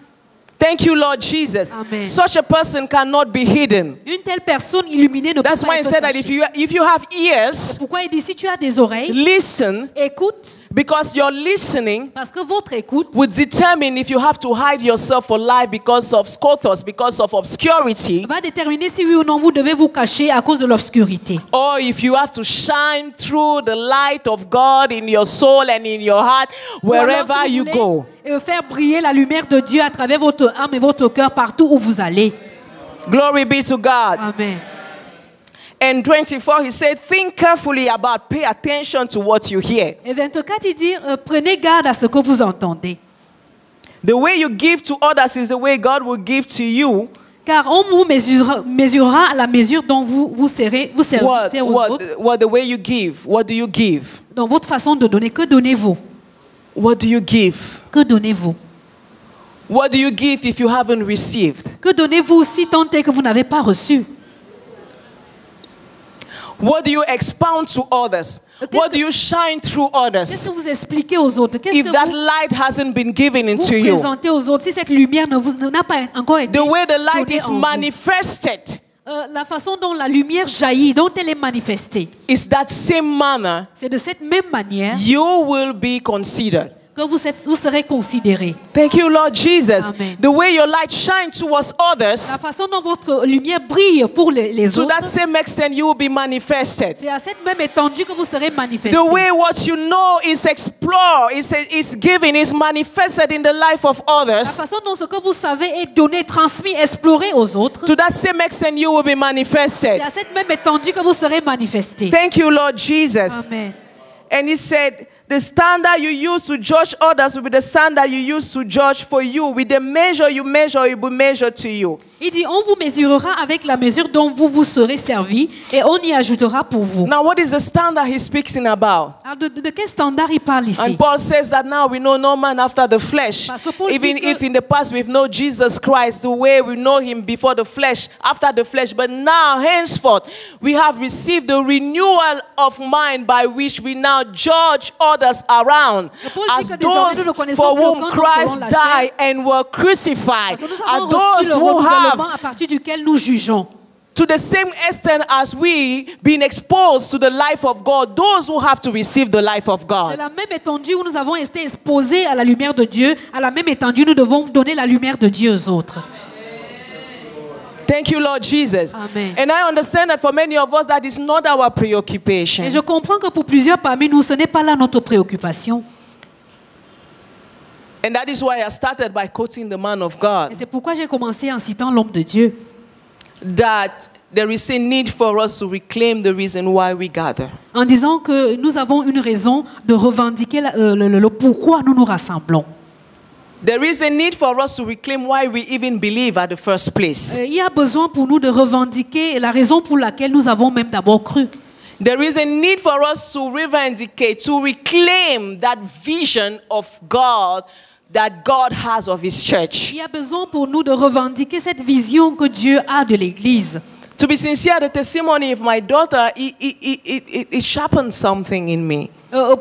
Thank you, Lord Jesus. Amen. Such a person cannot be hidden. Une telle personne illuminée ne peut That's pas why he être said that cachée. if you have ears, Pourquoi il dit si tu as des oreilles, listen, écoute, because your listening parce que votre écoute would determine if you have to hide yourself for life because of scothos, because of obscurity, va déterminer si oui ou non vous devez vous cacher à cause de l'obscurité. or if you have to shine through the light of God in your soul and in your heart Ou alors, wherever si vous you voulez, go. Faire briller la lumière de Dieu à travers votre âme et votre cœur partout où vous allez. Glory be to God. Amen. And 24, he said, think carefully about, pay attention to what you hear. Et 24, il dit, prenez garde à ce que vous entendez. The way you give to others is the way God will give to you. Car on vous mesurera à la mesure dont vous serez faire aux autres. What the way you give? What do you give? Dans votre façon de donner, que donnez-vous? What do you give? Que donnez-vous? What do you give if you haven't received? Que donnez-vous si tant est que vous n'avez pas reçu? What do you expound to others? What do you shine through Qu'est-ce others? que vous expliquez aux autres? Qu'est-ce If que that vous light hasn't been given into you, présentez aux autres? Si cette lumière n'a pas encore été the way the light donnée is en vous. manifested La façon dont la lumière jaillit, dont elle est manifestée, is that same manner c'est de cette même manière you will be considered. que vous serez considérés. Thank you, Lord Jesus. Amen. The way your light shines towards others, La façon dont votre lumière brille pour les to autres, that same extent you will be manifested. c'est à cette même étendue que vous serez manifestés. The way what you know is explored, is given, is manifested in the life of La others. façon dont ce que vous savez est donné, transmis, exploré aux autres, To that same extent you will be manifested. c'est à cette même étendue que vous serez manifestés. Thank you, Lord Jesus. Amen. And he said, the standard you use to judge others will be the standard you use to judge for you. With the measure you measure, it will measure to you. Il dit, on vous mesurera avec la mesure dont vous vous serez servi et on y ajoutera pour vous. Now, what is the standard he speaks about? Alors, de quel standard il parle ici? And Paul says that now we know no man after the flesh. Parce que Paul Even dit que- if in the past we've known Jesus Christ the way we know him before the flesh, after the flesh, but now henceforth we have received the renewal of mind by which we now judge others around Paul dit as que désormais those nous ne connaissons for plus whom aucun Christ selon la chair. died and were crucified, Parce que nous are avons reçu those le who have, renouvellement à partir duquel nous jugeons. to the same extent as we been exposed to the life of God, those who have to receive the life of De God. la même étendue où nous avons été exposés à la lumière de Dieu, à la même étendue, nous devons donner la lumière de Dieu aux autres. Thank you, Lord Jesus. Amen. And I understand that for many of us, that is not our preoccupation. Et je comprends que pour plusieurs parmi nous, ce n'est pas là notre préoccupation. And that is why I started by quoting the man of God, Et c'est pourquoi j'ai commencé en citant l'homme de Dieu. that there is a need for us to reclaim the reason why we gather. En disant que nous avons une raison de revendiquer le pourquoi nous nous rassemblons. There is a need for us to reclaim why we even believe at the first place. Il y a besoin pour nous de revendiquer la raison pour laquelle nous avons même d'abord cru. There is a need for us to revindicate, to reclaim that vision of God that God has of His church. Il y a besoin pour nous de revendiquer cette vision que Dieu a de l'Église. To be sincere, the testimony of my daughter, it sharpened something in me.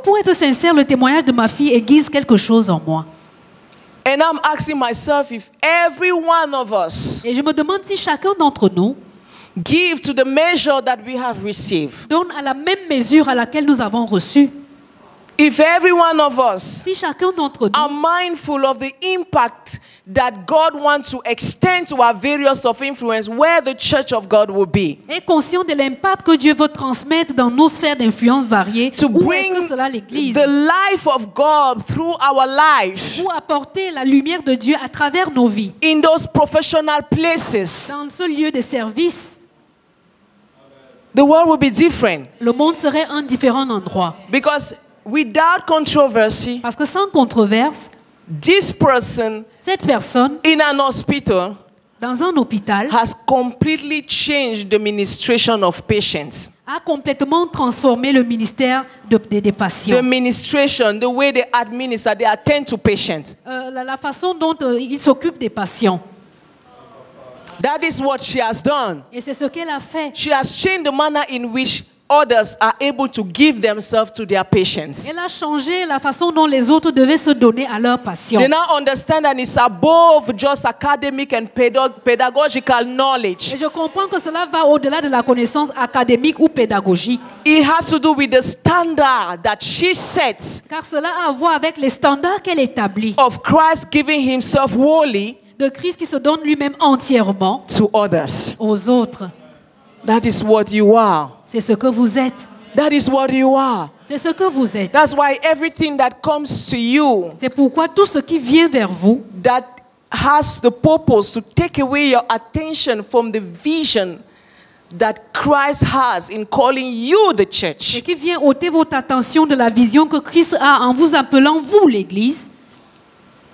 Pour être sincère, le témoignage de ma fille aiguise quelque chose en moi. And I'm asking myself if every one of us Et je me demande si chacun d'entre nous give to the measure that we have received. donne à la même mesure à laquelle nous avons reçu. If every one of us Si chacun d'entre are nous mindful of the impact that God wants to extend to our various of influence, where the church of God will be. est conscient de l'impact que Dieu veut transmettre dans nos sphères d'influence variées, To où bring est-ce que cela l'Église? the life of God through our life Pour apporter la lumière de Dieu à travers nos vies, in those professional places. dans ce lieu de service, The world will be different. le monde serait un différent endroit. Because without controversy, Parce que sans controverse, this person cette personne, in an hospital dans un hôpital, has completely changed the ministration of patients. a complètement transformé le ministère des patients. The ministration, the way they administer, they attend to patients. La façon dont il s'occupe des patients. That is what she has done. Et c'est ce qu'elle a fait. She has changed the manner in which others are able to give themselves to their patients. Elle a changé la façon dont les autres devaient se donner à leurs patients. They now understand that it's above just academic and pedagogical knowledge. Et je comprends que cela va au-delà de la connaissance académique ou pédagogique. It has to do with the standard that she sets Car cela a à voir avec les standards qu'elle établit. of Christ giving himself wholly De Christ qui se donne lui-même entièrement to others. aux autres. That is what you are. C'est ce que vous êtes. That is what you are. C'est ce que vous êtes. That's why everything that comes to you C'est pourquoi tout ce qui vient vers vous, that has the purpose to take away your attention from the vision that Christ has in calling you the et church, qui vient ôter votre attention de la vision que Christ a en vous appelant vous l'Église,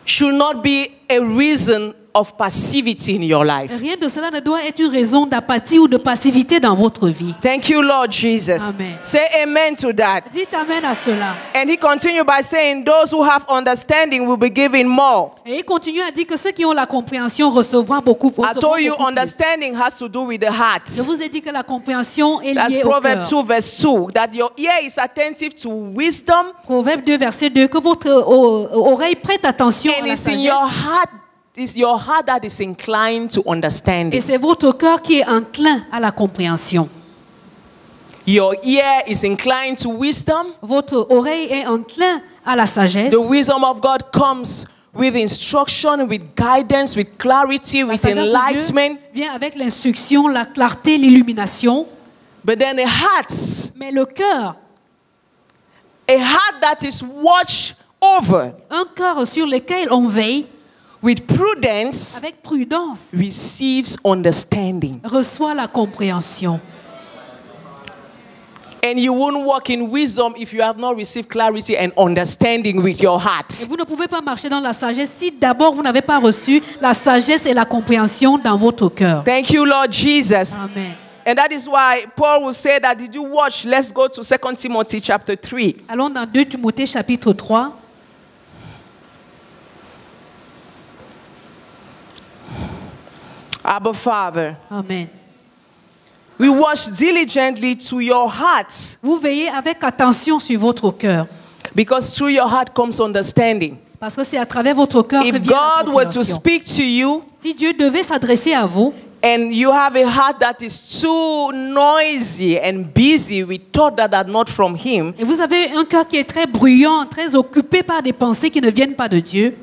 should not be a reason of passivity in your life. rien de cela ne doit être une raison d'apathie ou de passivité dans votre vie. Thank you, Lord Jesus. Amen. Say amen to that. Dites amen à cela. And he continued by saying, those who have understanding will be given more. Et il continue à dire que ceux qui ont la compréhension recevront beaucoup, I recevront told you beaucoup plus. understanding has to do with the heart. Je vous ai dit que la compréhension est That's liée au Proverbs cœur. 2 verse 2. That your ear is attentive to wisdom Proverbe 2, verset 2, que votre oreille prête attention à and la it's in sagesse. your heart. It's your heart that is inclined to Et understanding. c'est votre cœur qui est enclin à la compréhension. Your ear is inclined to wisdom. Votre oreille est enclin à la sagesse. The wisdom of God comes with instruction, with guidance, with clarity, La with sagesse de Dieu enlightenment. vient avec l'instruction, la clarté, l'illumination. But then a heart, Mais le cœur, a heart that is watched over un cœur sur lequel on veille with prudence, avec prudence, receives understanding. reçoit la compréhension. And you won't walk in wisdom if you have not received clarity and understanding with your Et heart. vous ne pouvez pas marcher dans la sagesse si d'abord vous n'avez pas reçu la sagesse et la compréhension dans votre cœur. Thank you, Lord Jesus. Amen. And that is why Paul will say that, did you watch? Let's go to 2 Timothy chapter 3. Allons dans 2 Timothée chapitre 3. Abba Father, Amen. we watch diligently to your hearts, Vous veillez avec attention sur votre cœur. because through your heart comes understanding. Parce que c'est à travers votre cœur que If vient la God were to compréhension. speak to you Si Dieu devait s'adresser à vous, and you have a heart that is too noisy and busy with thoughts that are not from Him, et vous avez un cœur qui est très bruyant, très occupé par des pensées qui ne viennent pas de Dieu,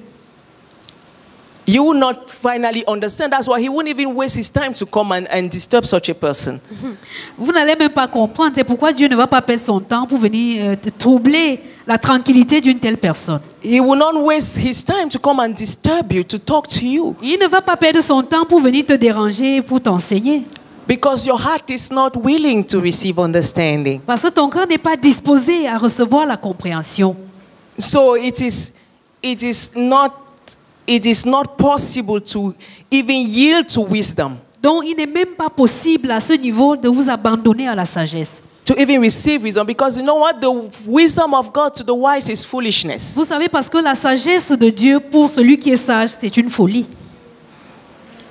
you will not finally understand. That's why He wouldn't even waste His time to come and disturb such a person. vous n'allez même pas comprendre. C'est pourquoi Dieu ne va pas perdre son temps pour venir troubler la tranquillité d'une telle personne. He will not waste His time to come and disturb you, to talk to you, Il ne va pas perdre son temps pour venir te déranger, pour t'enseigner. because your heart is not willing to receive understanding. Parce que ton cœur n'est pas disposé à recevoir la compréhension. So it is not possible to even yield to wisdom, Donc il n'est même pas possible à ce niveau de vous abandonner à la sagesse. to even receive wisdom, because you know what? The wisdom of God to the wise is foolishness. Vous savez, parce que la sagesse de Dieu pour celui qui est sage, c'est une folie.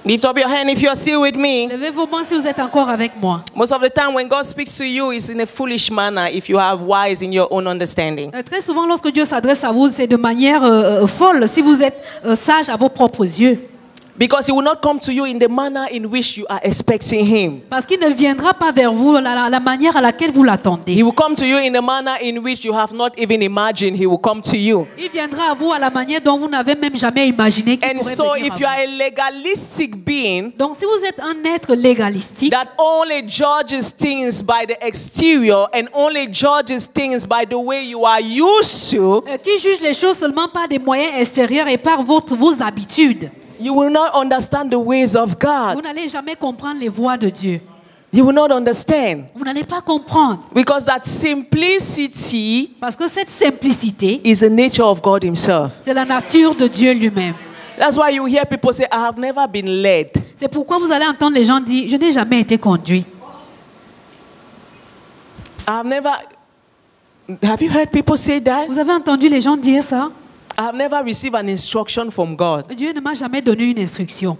Lift up your hand if you are still with me. Levez vos mains si vous êtes encore avec moi. Most of the time when God speaks to you, it's in a foolish manner if you have wise in your own understanding. Très souvent, lorsque Dieu s'adresse à vous, c'est de manière folle, si vous êtes sage à vos propres yeux. Because he will not come to you in the manner in which you are expecting him. Parce qu'il ne viendra pas vers vous la manière à laquelle vous l'attendez. He will come to you in a manner in which you have not even imagined he will come to you. Il viendra à vous à la manière dont vous n'avez même jamais imaginé qu'il And pourrait so venir if à you are vous. a legalistic being Donc si vous êtes un être légalistique, that only judges things by the exterior and only judges things by the way you are used to, qui juge les choses seulement par des moyens extérieurs et par vos habitudes, you will not understand the ways of vous God. n'allez jamais comprendre les voies de Dieu. You will not understand. Vous n'allez pas comprendre. Because that simplicity Parce que cette simplicité, is the nature of God himself. c'est la nature de Dieu lui-même. That's why you hear people say, I have never been led. C'est pourquoi vous allez entendre les gens dire, je n'ai jamais été conduit. Have you heard people say that? Vous avez entendu les gens dire ça? I have never received an instruction from God. Dieu ne m'a jamais donné une instruction.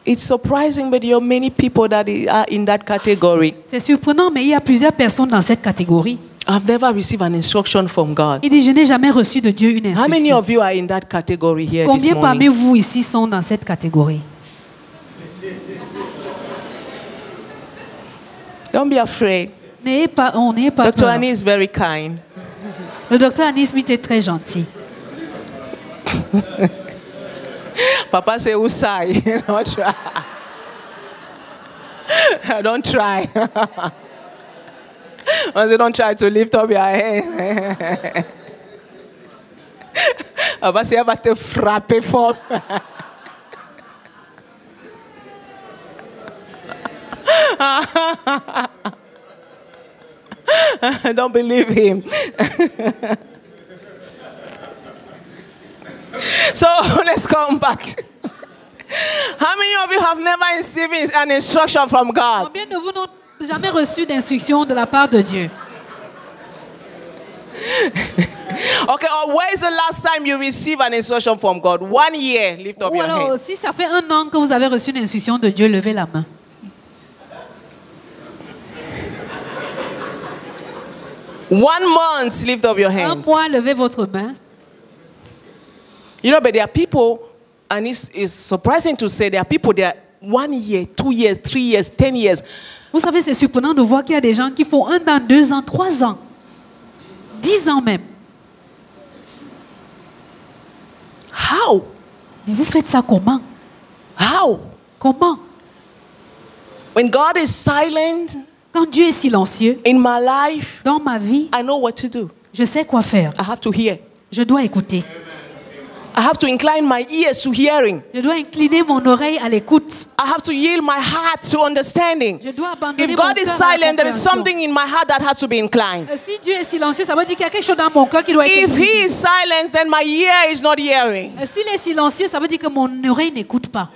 It's surprising, but there are many people that are in that category. C'est surprenant, mais il y a plusieurs personnes dans cette catégorie. I've never received an instruction from God. Il dit, je n'ai jamais reçu de Dieu une How many instruction. of you are in that category here this Combien parmi morning? vous ici sont dans cette catégorie? Don't be afraid. N'ayez pas Dr. peur. Annie is very kind. Le docteur Anis Smith est très gentil. Papa say, Usai, don't try. Don't try. I say, don't try to lift up your hand. Papa say, va te frapper fort. Don't believe him. So let's come back. How many of you have never received an instruction from God? Combien de vous n'ont jamais reçu d'instruction de la part de Dieu? Okay, or where is the last time you received an instruction from God? 1 year, lift up Ou your alors, hand. si ça fait 1 an que vous avez reçu une instruction de Dieu, levez la main. One month, lift up your 1 hand. mois, levez votre main. You know, but there are people, and it's surprising to say, there are people that 1 year, 2 years, 3 years, 10 years. Vous savez, c'est surprenant de voir qu'il y a des gens qui font 1 an, 2 ans, 3 ans, 10 ans même. How? Mais vous faites ça comment? How? Comment? When God is silent Quand Dieu est silencieux, in my life, dans ma vie, I know what to do. je sais quoi faire. I have to hear. Je dois écouter. I have to incline my ears to hearing. Je dois incliner mon oreille à l'écoute. I have to yield my heart to understanding. Je dois abandonner If mon God is cœur à la silent, there is compréhension. something in my heart that has to be inclined. Si Dieu est silencieux, ça veut dire qu'il y a quelque chose dans mon cœur qui doit être If incliné. He is silent, then my ear is not hearing. S'il est silencieux, ça veut dire que mon oreille n'écoute pas.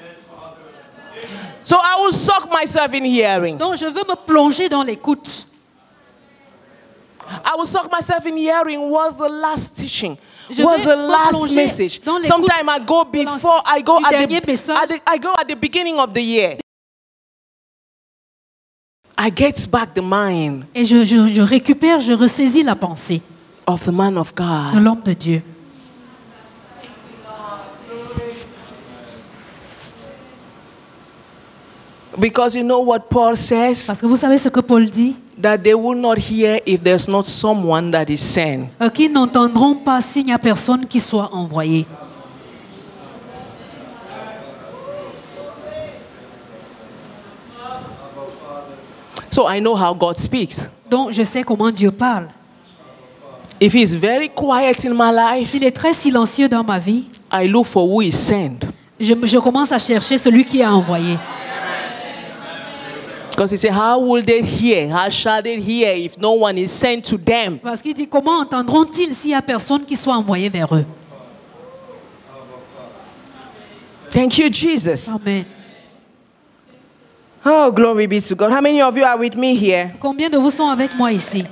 So I will suck myself in hearing. Donc je veux me plonger dans l'écoute. I will suck myself in hearing. What's the last teaching? Je What's vais the me last plonger message? dans l'écoute Sometimes I go before, I go du dernier message. I go at the beginning of the year. I get back the mind Et je récupère, je ressaisis la pensée of the man of de God. l'homme de Dieu. Because you know what Paul says? Parce que vous savez ce que Paul dit? That they will not hear if there's not someone that is sent. Qu'ils n'entendront pas s'il n'y a personne qui soit envoyé. So I know how God speaks. Donc je sais comment Dieu parle. If He's very quiet in my life, S'il est très silencieux dans ma vie, I look for who is sent. je commence à chercher celui qui a envoyé. Because He said, how will they hear? How shall they hear if no one is sent to them? Parce qu'il dit, comment entendront-ils s'il n'y a personne qui soit envoyé vers eux? Thank you, Jesus. Amen. Oh, glory be to God. How many of you are with me here? Combien de vous sont avec moi ici?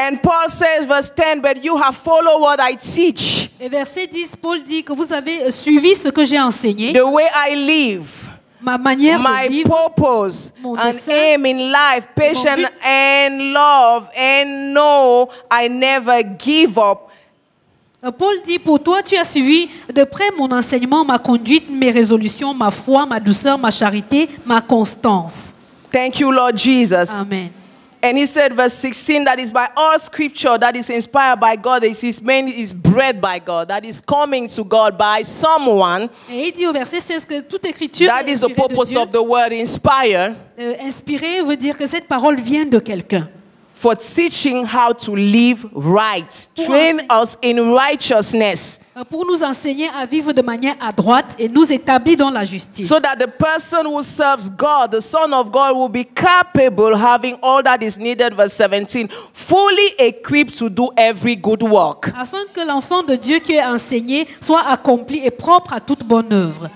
And Paul says, verse 10, but you have followed what I teach, Et verset 10, Paul dit que vous avez suivi ce que j'ai enseigné, the way I live, ma manière de my vivre, purpose mon and dessein, aim in life, patience but- and love, and no, I never give up. Paul dit, pour toi, tu as suivi de près mon enseignement, ma conduite, mes résolutions, ma foi, ma douceur, ma charité, ma constance. Thank you, Lord Jesus. Amen. And he said, verse 16, that is by all scripture that is inspired by God, is bred by God, that is coming to God by someone. Et il dit au verset 16 que toute écriture That est is the inspirée de purpose Dieu. of the word inspire, Inspiré veut dire que cette parole vient de quelqu'un. for teaching how to live right, train us in righteousness, Pour nous enseigner à vivre de manière adroite et nous établir dans la justice. so that the person who serves God, the Son of God, will be capable, having all that is needed, verse 17, fully equipped to do every good work. Afin que l'enfant de Dieu qui est enseigné soit accompli et propre à toute bonne œuvre.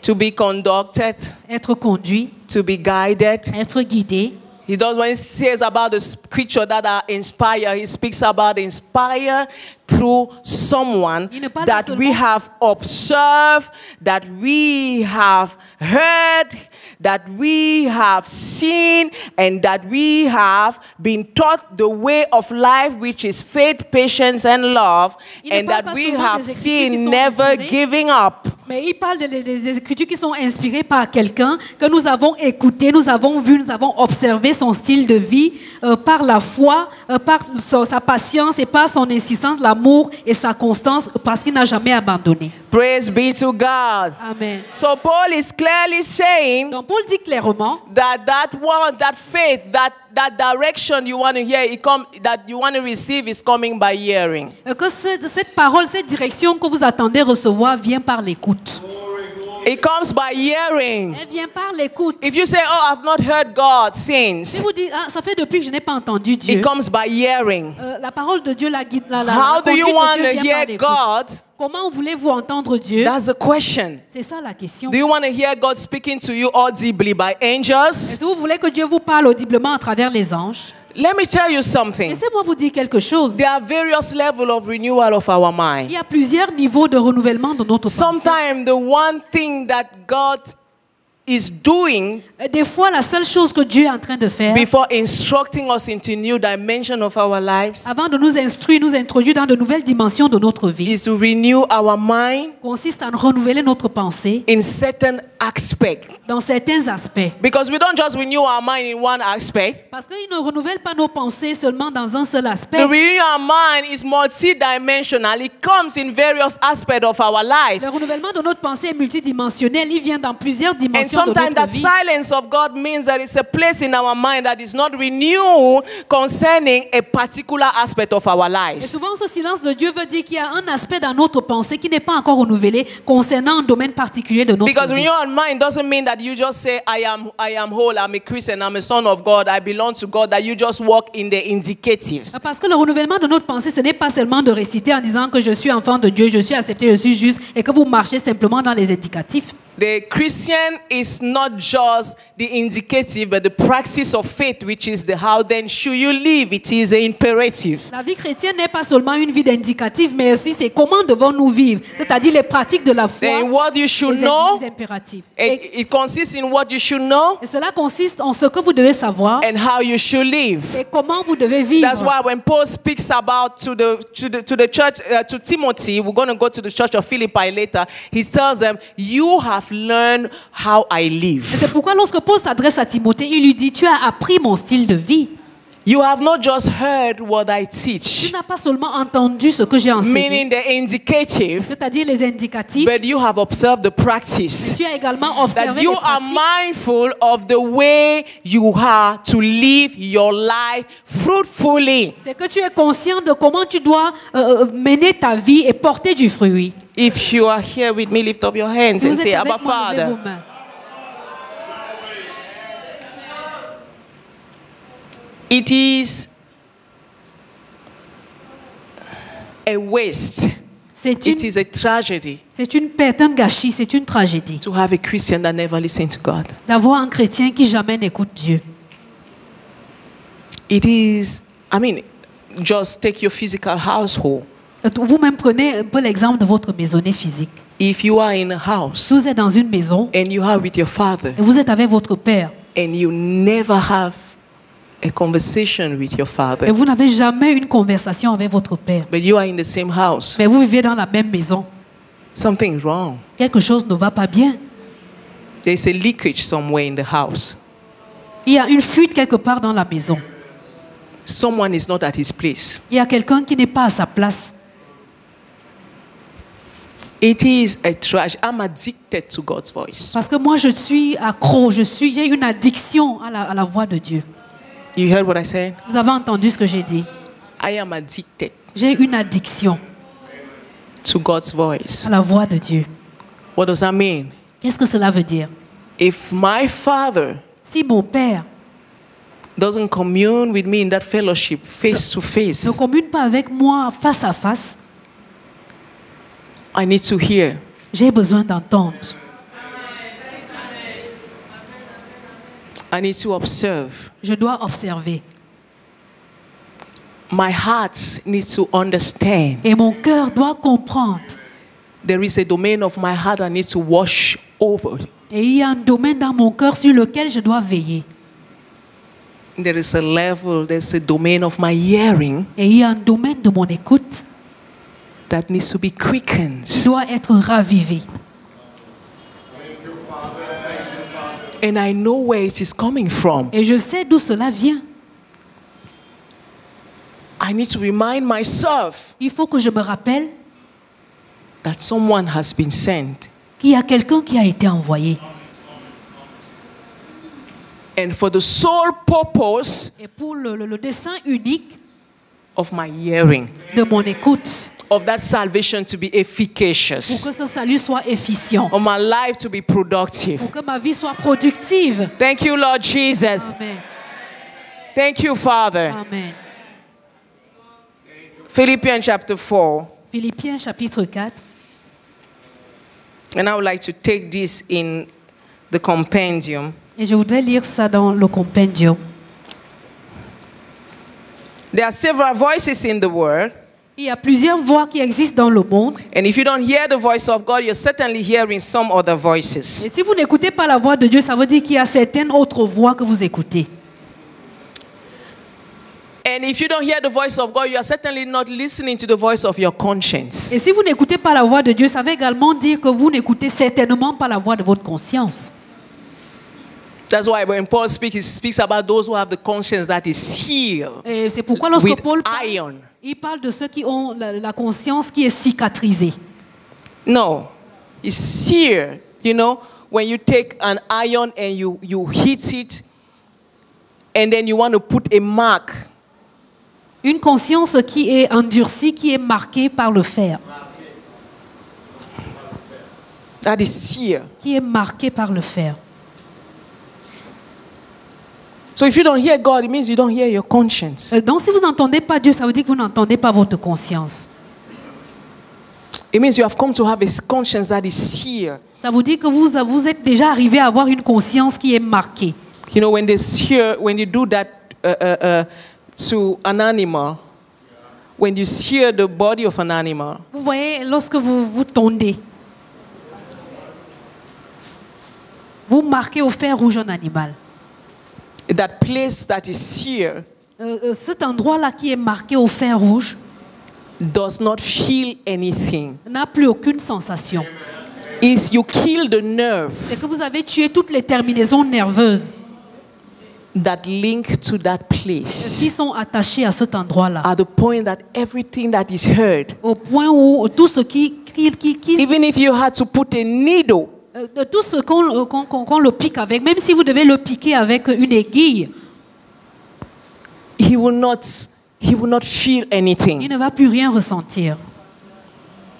To be conducted, Être conduit, to be guided. être guidé. He does, when he says about the scripture that are inspired, he speaks about inspire through someone Il ne parle that pas we seulement- have observed, that we have heard, that we have seen, and that we have been taught the way of life, which is faith, patience, and love, Il ne and parle that pas we seulement have des écritures qui seen sont never inspirées. giving up. Mais il parle des écritures qui sont inspirées par quelqu'un que nous avons écouté, nous avons vu, nous avons observé son style de vie par la foi, par sa patience et par son insistance, l'amour et sa constance parce qu'il n'a jamais abandonné. Praise be to God. Amen. So Paul is clearly saying Donc Paul dit clairement that faith, that direction you want to hear, that you want to receive is coming by hearing. que cette parole, cette direction que vous attendez recevoir vient par l'écoute. It comes by hearing. Elle vient par l'écoute. If you say, oh, I've not heard God Si since, vous dites, ah, ça fait depuis que je n'ai pas entendu Dieu, it comes by hearing. la parole de Dieu, la guide, la How do you conduite want de Dieu to vient par hear l'écoute. God? Comment voulez-vous entendre Dieu? That's the question. C'est ça la question. Do you want to hear God speaking to you audibly by angels? Est-ce que vous voulez que Dieu vous parle audiblement à travers les anges? Let me tell you something. Laissez-moi vous dire quelque chose. There are various levels of renewal of our Il mind. y a plusieurs niveaux de renouvellement de notre pensée. Sometimes the one thing that God is doing Des fois, la seule chose que Dieu est en train de faire, before instructing us into new dimension of our lives avant de nous instruire, nous introduire dans de nouvelles dimensions de notre vie, is to renew our mind consiste à renouveler notre pensée in certain aspects. dans certains aspects. Because we don't just renew our mind in one aspect. Parce qu'il ne renouvelle pas nos pensées seulement dans un seul aspect. The renew our mind is multidimensional. It comes in various aspects of our lives. Le renouvellement de notre pensée est multidimensionnel. Il vient dans plusieurs And dimensions de sometimes notre that vie. silence of God means there is a place in our mind that is not renewed concerning a particular aspect of our Et lives. souvent, ce silence de Dieu veut dire qu'il y a un aspect dans notre pensée qui n'est pas encore renouvelé concernant un domaine particulier de notre Because vie. renew our mind doesn't mean that you just say, I am whole, I'm a Christian, I'm a son of God, I belong to God, that you just walk in the indicatives. Parce que le renouvellement de notre pensée, ce n'est pas seulement de réciter en disant que je suis enfant de Dieu, je suis accepté, je suis juste, et que vous marchez simplement dans les indicatifs. The Christian is not just the indicative, but the practice of faith, which is the how then should you live. It is an imperative. La vie chrétienne n'est pas seulement une vie d'indicatif, mais aussi c'est comment devons-nous vivre, c'est-à-dire les pratiques de la foi, And what you should les know, impératifs. it consists in what you should know Et cela consiste en ce que vous devez savoir and how you should live. et comment vous devez vivre. That's why when Paul speaks about to the church, to Timothy, we're going to go to the church of Philippi later. He tells them, "You have learned how I Et live. c'est pourquoi lorsque Paul s'adresse à Timothée, il lui dit, tu as appris mon style de vie. You have not just heard what I Tu teach, n'as pas seulement entendu ce que j'ai enseigné, meaning the indicative, c'est-à-dire les indicatifs, but you have observed the mais practice. tu as également That observé you les are pratiques. mindful of the way you are to live your life fruitfully. C'est que tu es conscient de comment tu dois mener ta vie et porter du fruit. If you are here with me, lift up your hands Si and vous say, êtes Abba avec moi, levez vos Father. mains. It is a waste. C'est It une, is a tragedy c'est une perte, un gâchis, c'est une tragédie to have a Christian that never listens to God. d'avoir un chrétien qui jamais n'écoute Dieu. It is, Just take your physical household. Vous-même prenez un peu l'exemple de votre maisonnée physique. If you are in a house Si vous êtes dans une maison and you are with your father et vous êtes avec votre père and you never have a conversation with your et father, vous n'avez jamais une conversation avec votre père, but you are in the same house, mais vous vivez dans la même maison, something's wrong. quelque chose ne va pas bien. There's a leakage somewhere in the house. Il y a une fuite quelque part dans la maison. Someone is not at his place. Il y a quelqu'un qui n'est pas à sa place. It is a tragedy. I'm addicted to God's voice. Parce que moi, je suis accro, j'ai une addiction à la voix de Dieu. You heard what I said? Vous avez entendu ce que j'ai dit? I am addicted J'ai une addiction to God's voice. à la voix de Dieu. What does that mean? Qu'est-ce que cela veut dire? If my father Si mon père doesn't commune with me in that fellowship face to ne face, commune pas avec moi face à face, I need to hear. j'ai besoin d'entendre. I need to observe. Je dois observer. My heart needs to understand. Et mon cœur doit comprendre. There is a domain of my heart I need to wash over. Et il y a un domaine dans mon cœur sur lequel je dois veiller. There is a level, there's a domain of my hearing Et il y a un domaine de mon écoute that needs to be quickened. qui doit être ravivé. And I know where it is coming from. Et je sais d'où cela vient. I need to remind myself Il faut que je me rappelle that someone has been sent. qu'il y a quelqu'un qui a été envoyé. And for the sole purpose Et pour le dessein unique of my hearing, de mon écoute, of that salvation to be pour efficacious, que ce salut soit efficient, of my life to be productive. pour que ma vie soit productive. Thank you, Lord Jesus. Amen. Thank you, Father. Amen. Philippians chapter 4. Philippiens chapitre 4. And I would like to take this in the compendium. Et je voudrais lire ça dans le compendium. There are several voices in the world. Il y a plusieurs voix qui existent dans le monde. And if you don't hear the voice of God, you're certainly hearing some other Et voices. si vous n'écoutez pas la voix de Dieu, ça veut dire qu'il y a certaines autres voix que vous écoutez. And if you don't hear the voice of God, you are certainly not listening to the voice of your conscience. Et si vous n'écoutez pas la voix de Dieu, ça veut également dire que vous n'écoutez certainement pas la voix de votre conscience. That's why when Paul speaks, he speaks about those who have the conscience that is sealed Et c'est pourquoi lorsque with Paul parle, iron. il parle de ceux qui ont la conscience qui est cicatrisée. No, it's seared. You know, when you take an iron and you hit it, and then you want to put a mark. Une conscience qui est endurcie, qui est marquée par le fer. That is seared. Qui est marquée par le fer. So if you don't hear God, it means you don't hear your conscience. Donc si vous n'entendez pas Dieu, ça veut dire que vous n'entendez pas votre conscience. It means you have come to have a conscience that is seared. Ça veut dire que vous êtes déjà arrivé à avoir une conscience qui est marquée. You know, when you do that to an animal, when you sear the body of an animal, Vous voyez, lorsque vous tondez, vous marquez au fer rouge un animal. that place that is seared Cet endroit-là qui est marqué au fer rouge does not feel anything. n'a plus aucune sensation. Is you kill the nerve C'est que vous avez tué toutes les terminaisons nerveuses that link to that qui place sont attachées à cet endroit-là. at the point that everything that is heard, Au point où tout ce even if you had to put a needle de tout ce qu'on le pique avec, même si vous devez le piquer avec une aiguille, he will not feel il anything. ne va plus rien ressentir.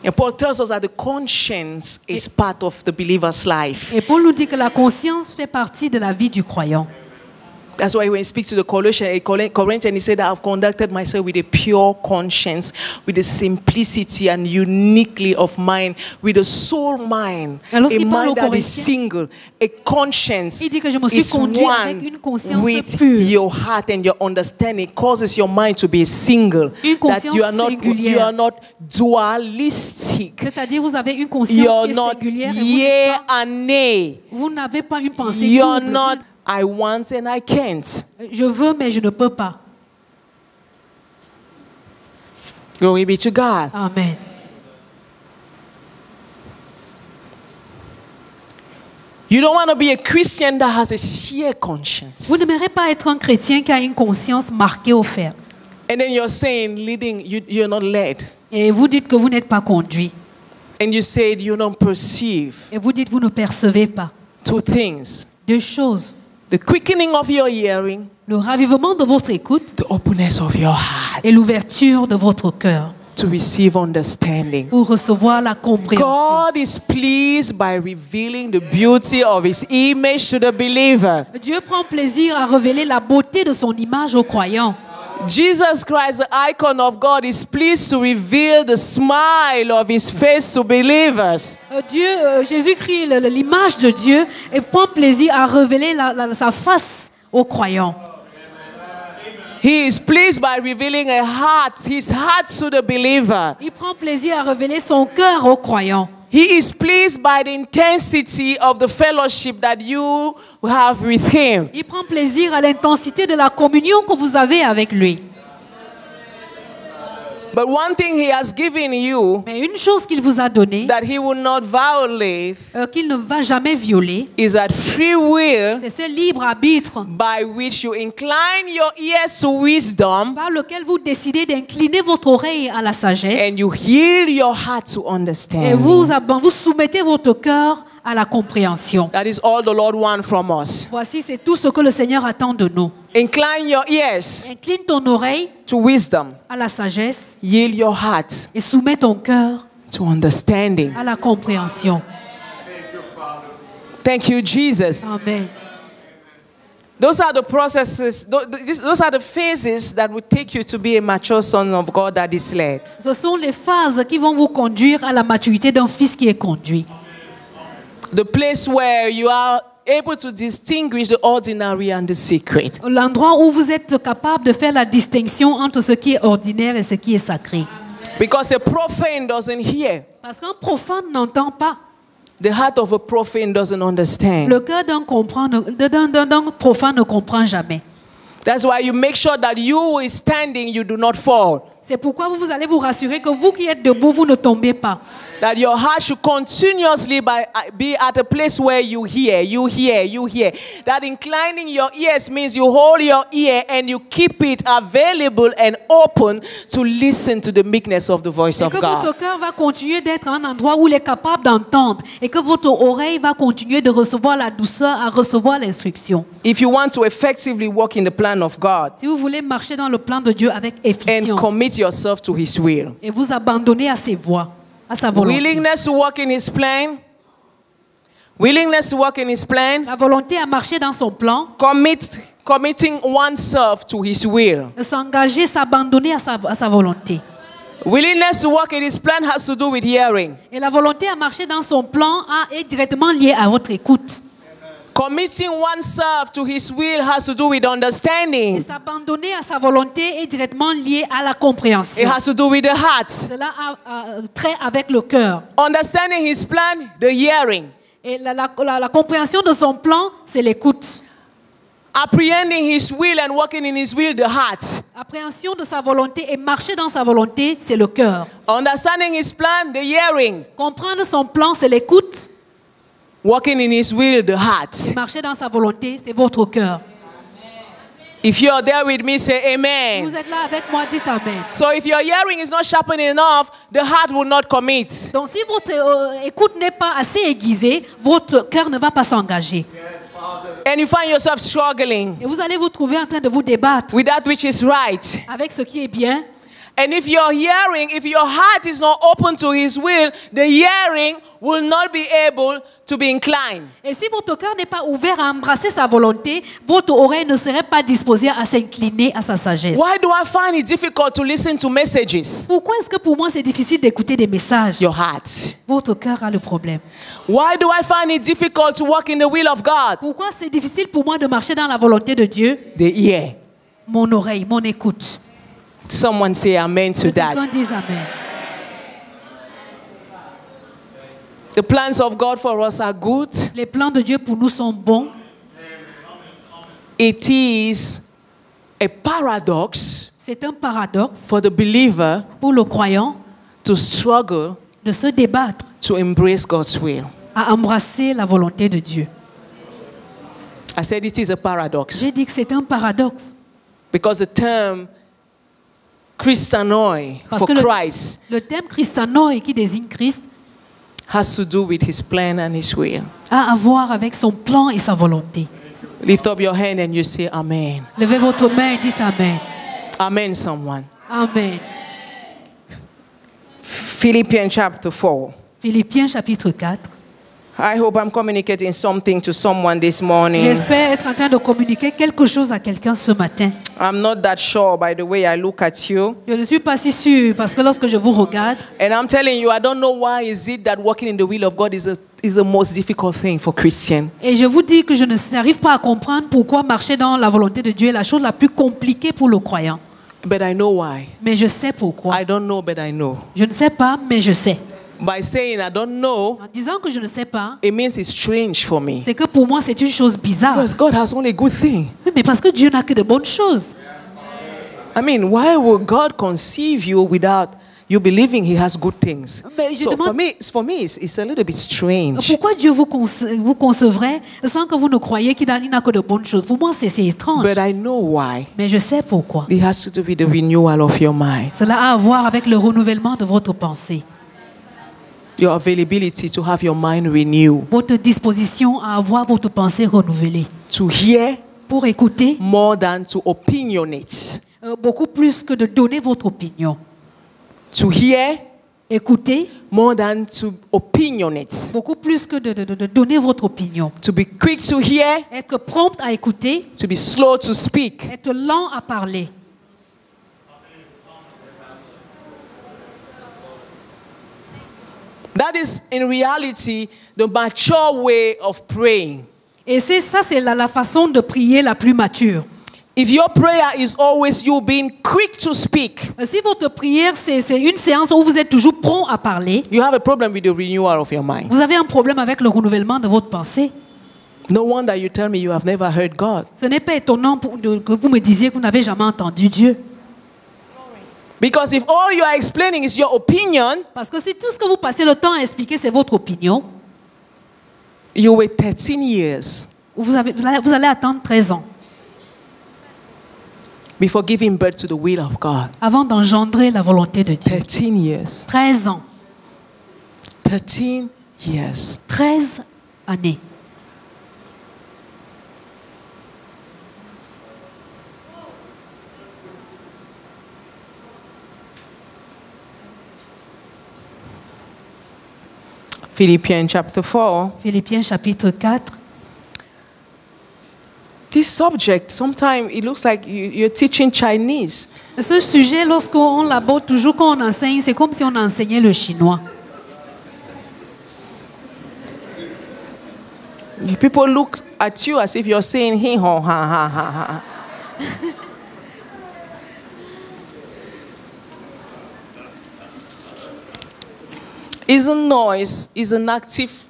And Paul tells us that the conscience is part of the believer's life. Et Paul nous dit que la conscience fait partie de la vie du croyant. That's why when he speaks to the Corinthians, he said, I have conducted myself with a pure conscience, with a simplicity and uniquely of mind, with a soul mind, a mind that is single, a conscience is one with your heart and your understanding. It causes your mind to be single. That you are not dualistic. C'est-à-dire vous avez une conscience You're qui est not singulière. yea and nay. Vous n'avez pas une pensée You're double. not I want and I can't. Je veux mais je ne peux pas. Glory be to God. Amen. You don't want to be a Christian that has a sheer conscience. Vous n'aimerez pas être un chrétien qui a une conscience marquée au fer. And then you're saying, you're not led. Et vous dites que vous n'êtes pas conduit. And you said you don't perceive. Et vous dites que vous ne percevez pas. Two things. Deux choses. The quickening of your hearing. Le ravivement de votre écoute. The openness of your heart. Et l'ouverture de votre cœur. To receive understanding. Pour recevoir la compréhension. God is pleased by revealing the beauty of His image to the believer. Dieu prend plaisir à révéler la beauté de son image aux croyants. Jesus Christ, the icon of God, is pleased to reveal the smile of His face to believers. Jésus-Christ, l'image de Dieu, et prend plaisir à révéler sa face aux croyants. He is pleased by revealing His heart to the believer. Il prend plaisir à révéler son cœur aux croyants. He is pleased by the intensity of the fellowship that you have with Him. Il prend plaisir à l'intensité de la communion que vous avez avec lui. But one thing He has given you, mais une chose qu'il vous a donnée, that He will not violate, qu'il ne va jamais violer, is that free will, c'est ce libre arbitre, by which you incline your ears to wisdom, par lequel vous décidez d'incliner votre oreille à la sagesse, and you yield your heart to understand. Et vous soumettez votre cœur à la compréhension. That is all the Lord wants from us. Voici, c'est tout ce que le Seigneur attend de nous. Incline your ears. Incline ton oreille to wisdom. À la sagesse. Yield your heart. Et soumets ton cœur to understanding. À la compréhension. Thank you, Jesus. Amen. Those are the processes, those are the phases that will take you to be a mature son of God that is led. Ce sont les phases qui vont vous conduire à la maturité d'un fils qui est conduit. The place where you are able to distinguish the ordinary and the sacred. L'endroit où vous êtes capable de faire la distinction entre ce qui est ordinaire et ce qui est sacré. Because a profane doesn't hear. Parce qu'un profane n'entend pas. The heart of a profane doesn't understand. Le cœur d'un profane ne comprend jamais. That's why you make sure that you who is standing, you do not fall. C'est pourquoi vous allez vous rassurer que vous qui êtes debout, vous ne tombez pas. That your heart should continuously be at a place where you hear. That inclining your ears means you hold your ear and you keep it available and open to listen to the meekness of the voice of God. Et que votre cœur va continuer d'être un endroit où il est capable d'entendre et que votre oreille va continuer de recevoir la douceur, à recevoir l'instruction. If you want to effectively walk in the plan of God, si vous voulez marcher dans le plan de Dieu avec efficience, and commit yourself to His will, et vous abandonner à ses voies, à sa volonté. Willingness to walk in His plan. Willingness to walk in His plan. La volonté à marcher dans son plan. Committing oneself to His will. S'engager, s'abandonner à sa volonté. Willingness to walk in His plan has to do with hearing. Et la volonté à marcher dans son plan est directement liée à votre écoute. Committing oneself to His will has to do with understanding. Et s'abandonner à sa volonté est directement lié à la compréhension. It has to do with the heart. Cela a trait avec le cœur. Understanding His plan, the hearing. Et la compréhension de son plan, c'est l'écoute. Apprehending His will and walking in His will, the heart. Appréhension de sa volonté et marcher dans sa volonté, c'est le cœur. Understanding His plan, the hearing. Comprendre son plan, c'est l'écoute. Walking in His will, the heart. Marcher dans sa volonté, c'est votre cœur. If you are there with me, say amen. Vous êtes là avec moi, dites amen. So if your hearing is not sharpened enough, the heart will not commit. Donc si votre écoute n'est pas assez aiguisée, votre cœur ne va pas s'engager. And you find yourself struggling. Et vous allez vous trouver en train de vous débattre. With that which is right. Avec ce qui est bien. And if your heart is not open to His will, the hearing will not be able to be inclined. Et si votre cœur n'est pas ouvert à embrasser sa volonté, votre oreille ne serait pas disposée à s'incliner à sa sagesse. Why do I find it difficult to listen to messages? Pourquoi est-ce que pour moi c'est difficile d'écouter des messages? Your heart. Votre cœur a le problème. Why do I find it difficult to walk in the will of God? Pourquoi c'est difficile pour moi de marcher dans la volonté de Dieu? The ear. Mon oreille, mon écoute. Someone say amen to Que that. quelqu'un dise amen. The plans of God for us are good. Les plans de Dieu pour nous sont bons. It is a paradox C'est un paradoxe for the believer pour le croyant to struggle de se débattre to embrace God's will. à embrasser la volonté de Dieu. I said it is a paradox J'ai dit que c'est un paradoxe because the term Christanoi parce for que Christ le thème Christanoi qui désigne Christ has to do with his plan and his will. a à voir avec son plan et sa volonté. Lift up your hand and you say amen. Levez votre main et dites amen. Amen, someone. Amen. Philippians chapter 4. Philippiens chapitre 4. I hope I'm communicating something to someone this morning. J'espère être en train de communiquer quelque chose à quelqu'un ce matin. I'm not that sure by the way I look at you. Je ne suis pas si sûre parce que lorsque je vous regarde, And I'm telling you, I don't know why is it that walking in the will of God is the most difficult thing for Christian. et je vous dis que je n'arrive pas à comprendre pourquoi marcher dans la volonté de Dieu est la chose la plus compliquée pour le croyant. But I know why. Mais je sais pourquoi. I don't know, but I know. Je ne sais pas, mais je sais. By saying I don't know, En disant que je ne sais pas, it means it's strange for me. c'est que pour moi c'est une chose bizarre. Because God has only good things. Oui, mais parce que Dieu n'a que de bonnes choses. I mean, why would God conceive you without you believing He has good things? Mais je So demande- for me, it's a little bit strange. Pourquoi Dieu vous concevrait sans que vous ne croyiez qu'il n'a que de bonnes choses? Pour moi, c'est étrange. But I know why. Mais je sais pourquoi. It has to do with the renewal of your mind, Cela a à voir avec le renouvellement de votre pensée. your availability to have your mind renewed, Votre disposition à avoir votre pensée renouvelée. to hear Pour écouter, more than to opinionate, beaucoup plus que de donner votre opinion. to hear Écouter, more than to opinionate, beaucoup plus que de donner votre opinion. to be quick to hear, Être prompt à écouter, to be slow to speak. être lent à parler. That is in reality the mature way of praying. Et c'est la façon de prier la plus mature. If your prayer is always you being quick to speak, Si votre prière, c'est une séance où vous êtes toujours prompt à parler, you have a problem with the renewal of your mind. vous avez un problème avec le renouvellement de votre pensée. No wonder you tell me you have never heard God. Ce n'est pas étonnant que vous me disiez que vous n'avez jamais entendu Dieu. Because if all you are explaining is your opinion, Parce que si tout ce que vous passez le temps à expliquer, c'est votre opinion, you wait 13 years vous allez attendre 13 ans before giving birth to the will of God. avant d'engendrer la volonté de Dieu. 13 years. 13 ans. 13 years. 13 années. Philippians chapter 4. Philippiens chapitre 4. This subject, sometimes it looks like you're teaching Chinese. Ce sujet, lorsqu'on l'aborde toujours, quand on enseigne, c'est comme si on enseignait le chinois. People look at you as if you're saying, hey, ho, ha, ha, ha, ha. Isn't noise is an active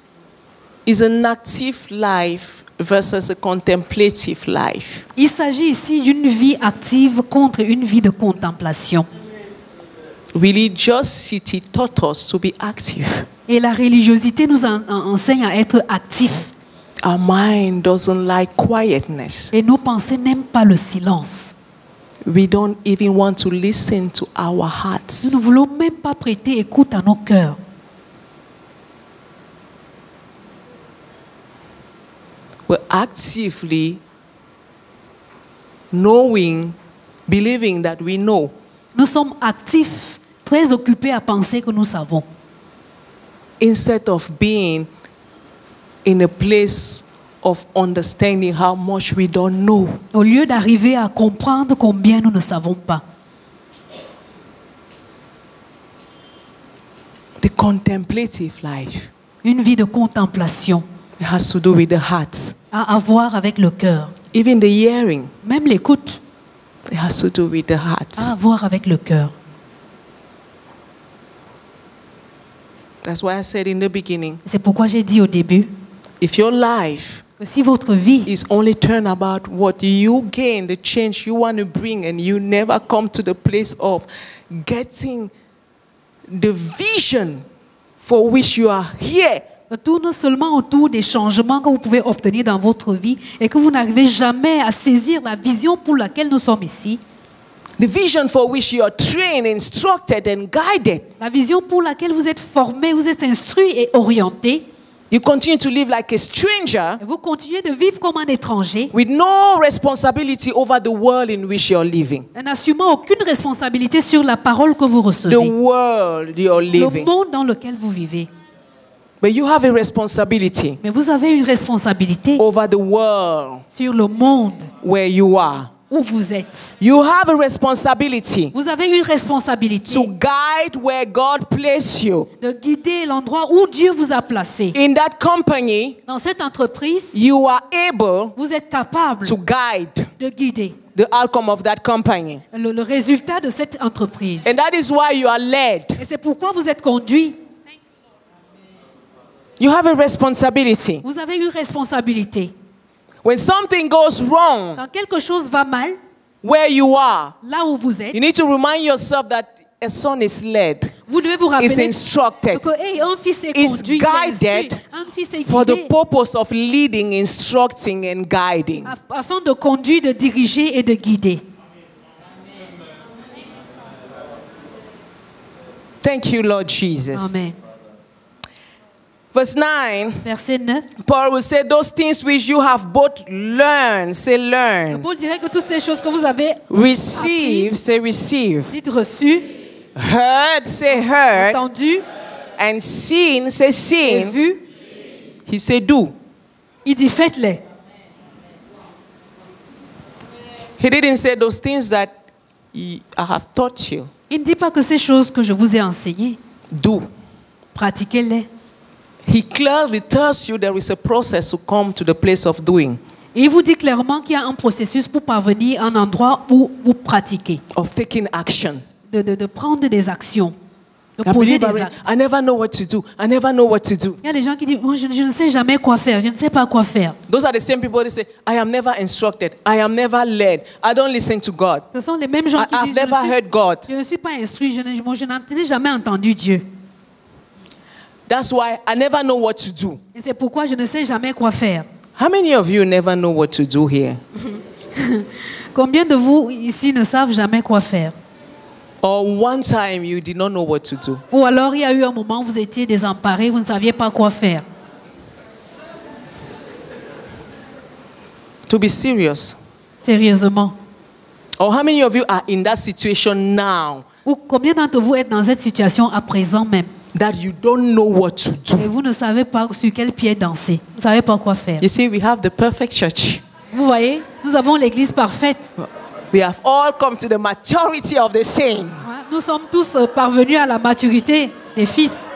life versus a contemplative life. Il s'agit ici d'une vie active contre une vie de contemplation. Religiosity taught us to be active. Et la religiosité nous enseigne à être actifs. Our mind doesn't like quietness. Et nos pensées n'aiment pas le silence. We don't even want to listen to our Nous hearts. ne voulons même pas prêter écoute à nos cœurs. We're actively knowing, believing that we know. Nous sommes actifs, très occupés à penser que nous savons. instead of being in a place of understanding how much we don't know. Au lieu d'arriver à comprendre combien nous ne savons pas. The contemplative life, Une vie de contemplation it has to do with the heart. a à voir avec le cœur. Even the hearing, Même l'écoute it has to do with the heart. a à voir avec le cœur. That's why I said in the beginning, C'est pourquoi j'ai dit au début if your life que si votre vie is only turned about what you gain, the change you want to bring, and you never come to the place of getting the vision for which you are here, tourne seulement autour des changements que vous pouvez obtenir dans votre vie et que vous n'arrivez jamais à saisir la vision pour laquelle nous sommes ici, the vision for which you are trained, instructed, and guided, la vision pour laquelle vous êtes formé, vous êtes instruit et orienté, you continue to live like a stranger et vous continuez de vivre comme un étranger, with no responsibility over the world in which you're living. en n'assumant aucune responsabilité sur la parole que vous The recevez, world you're le living. monde dans lequel vous vivez. But you have a responsibility Mais vous avez une responsabilité over the world sur le monde where you are. où vous êtes. You have a responsibility Vous avez une responsabilité to guide where God placed you. de guider l'endroit où Dieu vous a placé. In that company, Dans cette entreprise, you are able vous êtes capable to guide de guider the outcome of that company. le résultat de cette entreprise. And that is why you are led. Et c'est pourquoi vous êtes conduit. You have a responsibility. Vous avez une responsabilité. When something goes wrong Quand quelque chose va mal, where you are, là où vous êtes, you need to remind yourself that a son is led, vous devez vous is rappeler instructed, que hey, un fils est is conduit, il est instruit. guided Un fils est for the guidé purpose of leading, instructing, and guiding. afin de conduire, de diriger et de guider. Thank you, Lord Jesus. Amen. Verse 9, Verset 9. Paul will say, those things which you have both learned, say learn. Paul dirait que toutes ces choses que vous avez Receive, apprises, say receive. dites reçues, Heard, say heard. entendues And seen, say et seen. vues, He said do. il dit faites-les. He didn't say those things that I have taught you. Il ne dit pas que ces choses que je vous ai enseignées, Do. pratiquez-les. He clearly tells you there is a process to come to the place of doing, Et il vous dit clairement qu'il y a un processus pour parvenir à un endroit où vous pratiquez, of taking action. de prendre des actions, de I poser believe des actes. I never know what to do. I never know what to do. Il y a des gens qui disent, moi je ne sais jamais quoi faire, je ne sais pas quoi faire. Those are the same people that say, I am never instructed. I am never led. I don't listen to God. Ce sont les mêmes gens qui I've disent, never heard God. je ne suis pas instruit, je n'ai jamais entendu Dieu. That's why I never know what to do. Et c'est pourquoi je ne sais jamais quoi faire. How many of you never know what to do here? Combien de vous ici ne savent jamais quoi faire? Or one time you did not know what to do? Ou alors il y a eu un moment où vous étiez désemparés, vous ne saviez pas quoi faire. To be serious. Sérieusement. Or how many of you are in that situation now Ou combien d'entre vous êtes dans cette situation à présent même? that you don't know what to do? Et vous ne savez pas sur quel pied danser. Vous ne savez pas quoi faire. You see, we have the perfect church. Vous voyez, nous avons l'église parfaite. We have all come to the maturity of the saint. Nous sommes tous parvenus à la maturité des fils.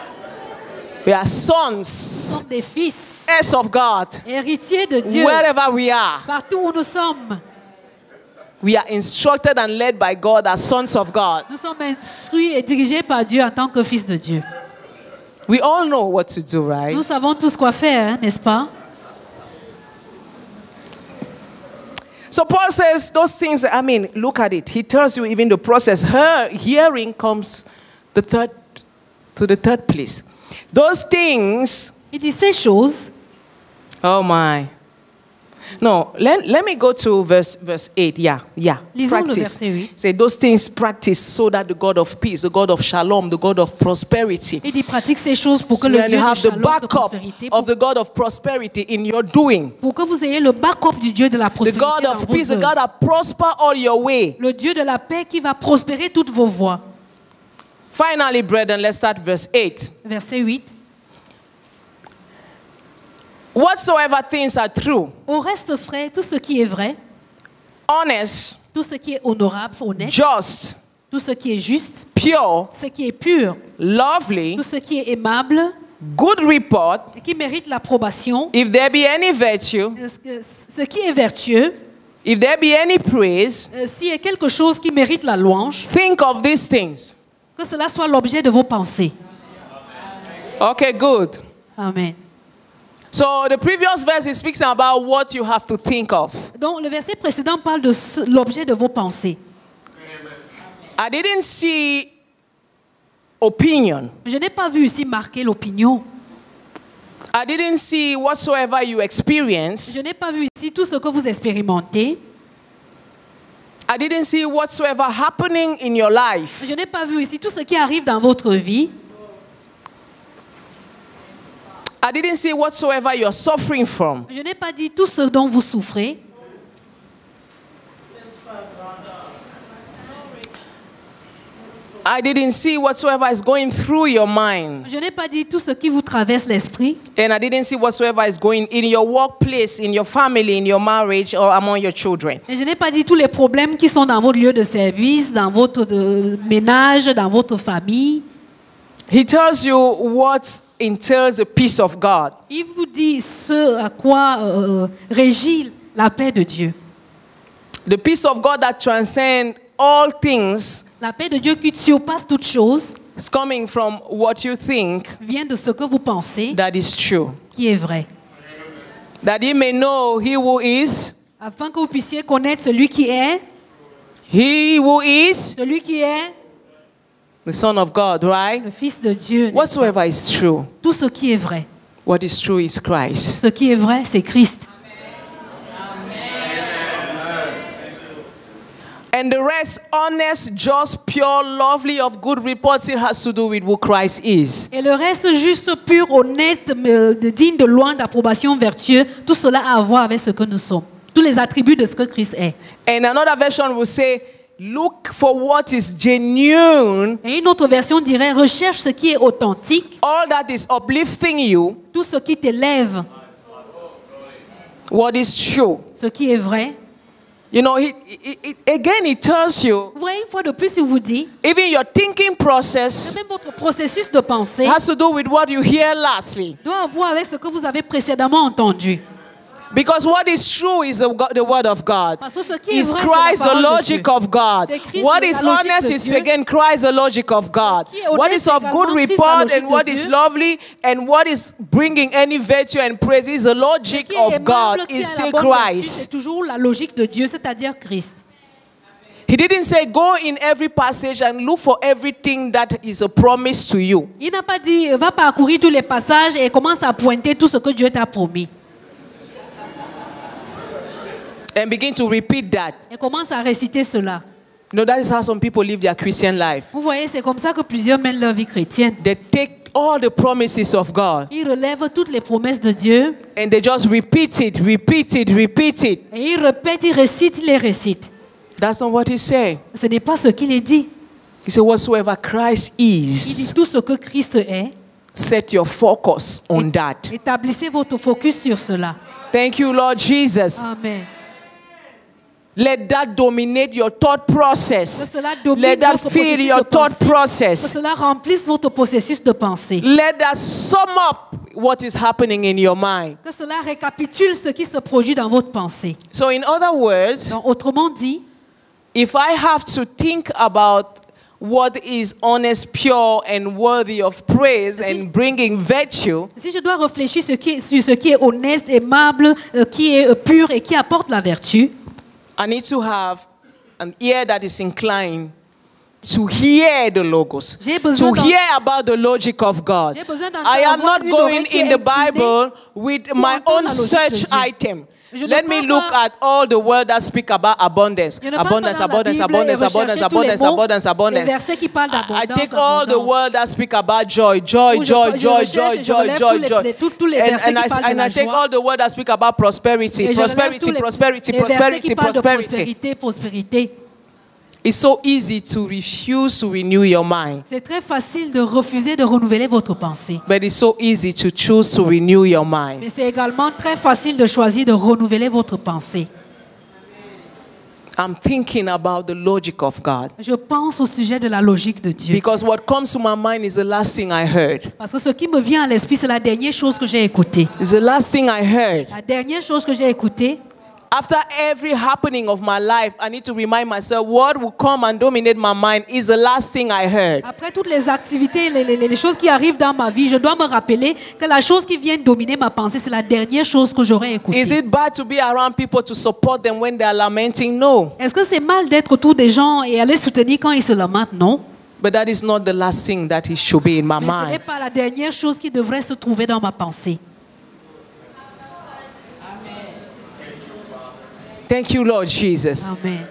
We are Nous sons, sommes des fils, heirs of God. héritiers de Dieu. Wherever we are, Partout où nous sommes, we are instructed and led by God as sons of God. nous sommes instruits et dirigés par Dieu en tant que fils de Dieu. We all know what to do, right? Nous savons tous quoi faire, hein, n'est-ce pas? So Paul says those things, I mean, look at it. He tells you even the process. Hearing comes to the third place. Those things, Il dit ces choses. oh my. No, let me go to verse 8. Yeah. Lisons le Practice. verset 8. Say those things practice so that the God of peace, the God of shalom, the God of prosperity. Il dit pratique ces choses pour que So le when Dieu you de have the shalom, de backup prospérité, of the God of prosperity in your doing. pour que vous ayez le backup du Dieu de la The prospérité God dans of vos peace, the œuvres. God that prosper all your way. Le Dieu de la paix qui va prospérer toutes vos voies. Finally, brethren, let's start verse 8. Verset 8. Whatsoever things are true, Au reste, frère, tout ce qui est vrai, honest, tout ce qui est honorable, honnête, just, tout ce qui est juste, pure, ce qui est pur, lovely, tout ce qui est aimable, good report, et qui mérite l'approbation, if there be any virtue, ce qui est vertueux, if there be any praise, s'il y a quelque chose qui mérite la louange, think of these things. que cela soit l'objet de vos pensées. Okay, good. Amen. So the previous verse is speaking about what you have to think of. Donc, le verset précédent parle de l'objet de vos pensées. I didn't see opinion. Je n'ai pas vu ici marquer l'opinion. I didn't see whatsoever you experience. Je n'ai pas vu ici tout ce que vous expérimentez. I didn't see whatsoever happening in your life. Je n'ai pas vu ici tout ce qui arrive dans votre vie. I didn't see whatsoever you're suffering from. Je n'ai pas dit tout ce dont vous souffrez. I didn't see whatsoever is going through your mind. Je n'ai pas dit tout ce qui vous traverse l'esprit. And I didn't see whatsoever is going in your workplace, in your family, in your marriage, or among your children. Et je n'ai pas dit tous les problèmes qui sont dans votre lieu de service, dans votre ménage, dans votre famille. He tells you what entails the peace of God. Il vous dit ce à quoi régit la paix de Dieu. The peace of God that transcends all things La paix de Dieu qui surpasse toutes choses is coming from what you think vient de ce que vous pensez that is true. qui est vrai. That you may know he who is, Afin que vous puissiez connaître celui qui est the Son of God, right? le Fils de Dieu. Whatsoever is true, Tout ce qui est vrai. what is true is Christ. Ce qui est vrai, c'est Christ. And the rest, honest, just, pure, lovely, of good reports, it has to do with who Christ is. Et le reste juste, pur, honnête, digne de loin, d'approbation, vertueux, tout cela a à voir avec ce que nous sommes. Tous les attributs de ce que Christ est. And another version will say, look for what is genuine, Et une autre version dirait, recherche ce qui est authentique, all that is uplifting you, tout ce qui t'élève, what is true. ce qui est vrai. You know, again, it tells you, Vous voyez, une fois de plus, il vous dit, even your thinking process même votre processus de pensée has to do with what you hear lastly. doit avoir avec ce que vous avez précédemment entendu. Because what is true is the word of God. Parce que ce qui est Is vrai, Christ c'est la the parole de logic Dieu. of God? C'est Christ What la is logique honest de is Dieu. again Christ the logic of God. Ce qui est What honnête, is of c'est good également Christ la report logique and de what Dieu. is lovely and what is bringing any virtue and praise is the Ce logic qui est of aimable, God. qui Is a la still bonne vertu, Christ. c'est toujours la logique de Dieu, c'est-à-dire Christ. He didn't say go in every passage and look for everything that is a promise to you. Il n'a pas dit, va parcourir tous les passages et commence à pointer tout ce que Dieu t'a promis. And begin to repeat that. Et commence à réciter cela. You know, that is how some people live their Christian life. Vous voyez, c'est comme ça que plusieurs mènent leur vie chrétienne. They take all the promises of God Ils relèvent toutes les promesses de Dieu and they just repeat it, repeat it, repeat it. et ils répètent, ils récitent, ils les récitent. That's not what he said. Ce n'est pas ce qu'il est dit. He said, whatsoever Christ Il dit is, tout ce que Christ est. set your focus on that. Établissez votre focus sur cela. Thank you, Lord Jesus. Amen. Let that dominate your thought Que process. cela domine Let that votre fill processus your de thought pensée. Que process. cela remplisse votre processus de pensée. Let that sum up what is happening in your mind. Que cela récapitule ce qui se produit dans votre pensée. So, in other words, Donc, autrement dit, if I have to think about what is honest, pure, and worthy of praise and bringing virtue, si je dois réfléchir sur ce qui est honnête, aimable, qui est pur et qui apporte la vertu, I need to have an ear that is inclined to hear the logos, J'ai besoin to hear about the logic of God. J'ai besoin I am d'avoir not une going oreille qui in est the Bible with my entendre own la logique search de Dieu. item. Je ne Let me prends look pas- at all the words that speak about abundance. Je ne parle Abundance, pas dans la abundance, Bible abundance, et abundance, rechercher tous les abundance, mots, abundance, les abundance. versets qui parlent I d'abondance, take all the abondance. words that speak about joy, joy, Où je- joy, je joy, recherche joy, et je joy, relève joy, tous joy. les- tous les versets qui parlent de And la I take joie. all the words that speak about prosperity, Et je relève prosperity, tous les prosperity, versets qui prosperity, parlent de prosperity. prospérité, prospérité. It's so easy to refuse to renew your mind, C'est très facile de refuser de renouveler votre pensée. but it's so easy to choose to renew your mind. Mais c'est également très facile de choisir de renouveler votre pensée. I'm thinking about the logic of God, Je pense au sujet de la logique de Dieu. because what comes to my mind is the last thing I heard. Parce que ce qui me vient à l'esprit, c'est la dernière chose que j'ai écoutée. It's the last thing I heard. La dernière chose que j'ai écoutée, After every happening of my life, I need to remind myself what will come and dominate my mind is the last thing I heard. après toutes les activités, les choses qui arrivent dans ma vie, je dois me rappeler que la chose qui vient dominer ma pensée, c'est la dernière chose que j'aurais écoutée. Is it bad to be around people to support them when they are lamenting? No. Est-ce que c'est mal d'être autour des gens et aller soutenir quand ils se lamentent? Non. But that is not the last thing that it should be in my Mais ce n'est mind. pas la dernière chose qui devrait se trouver dans ma pensée. Thank you, Lord Jesus. Amen.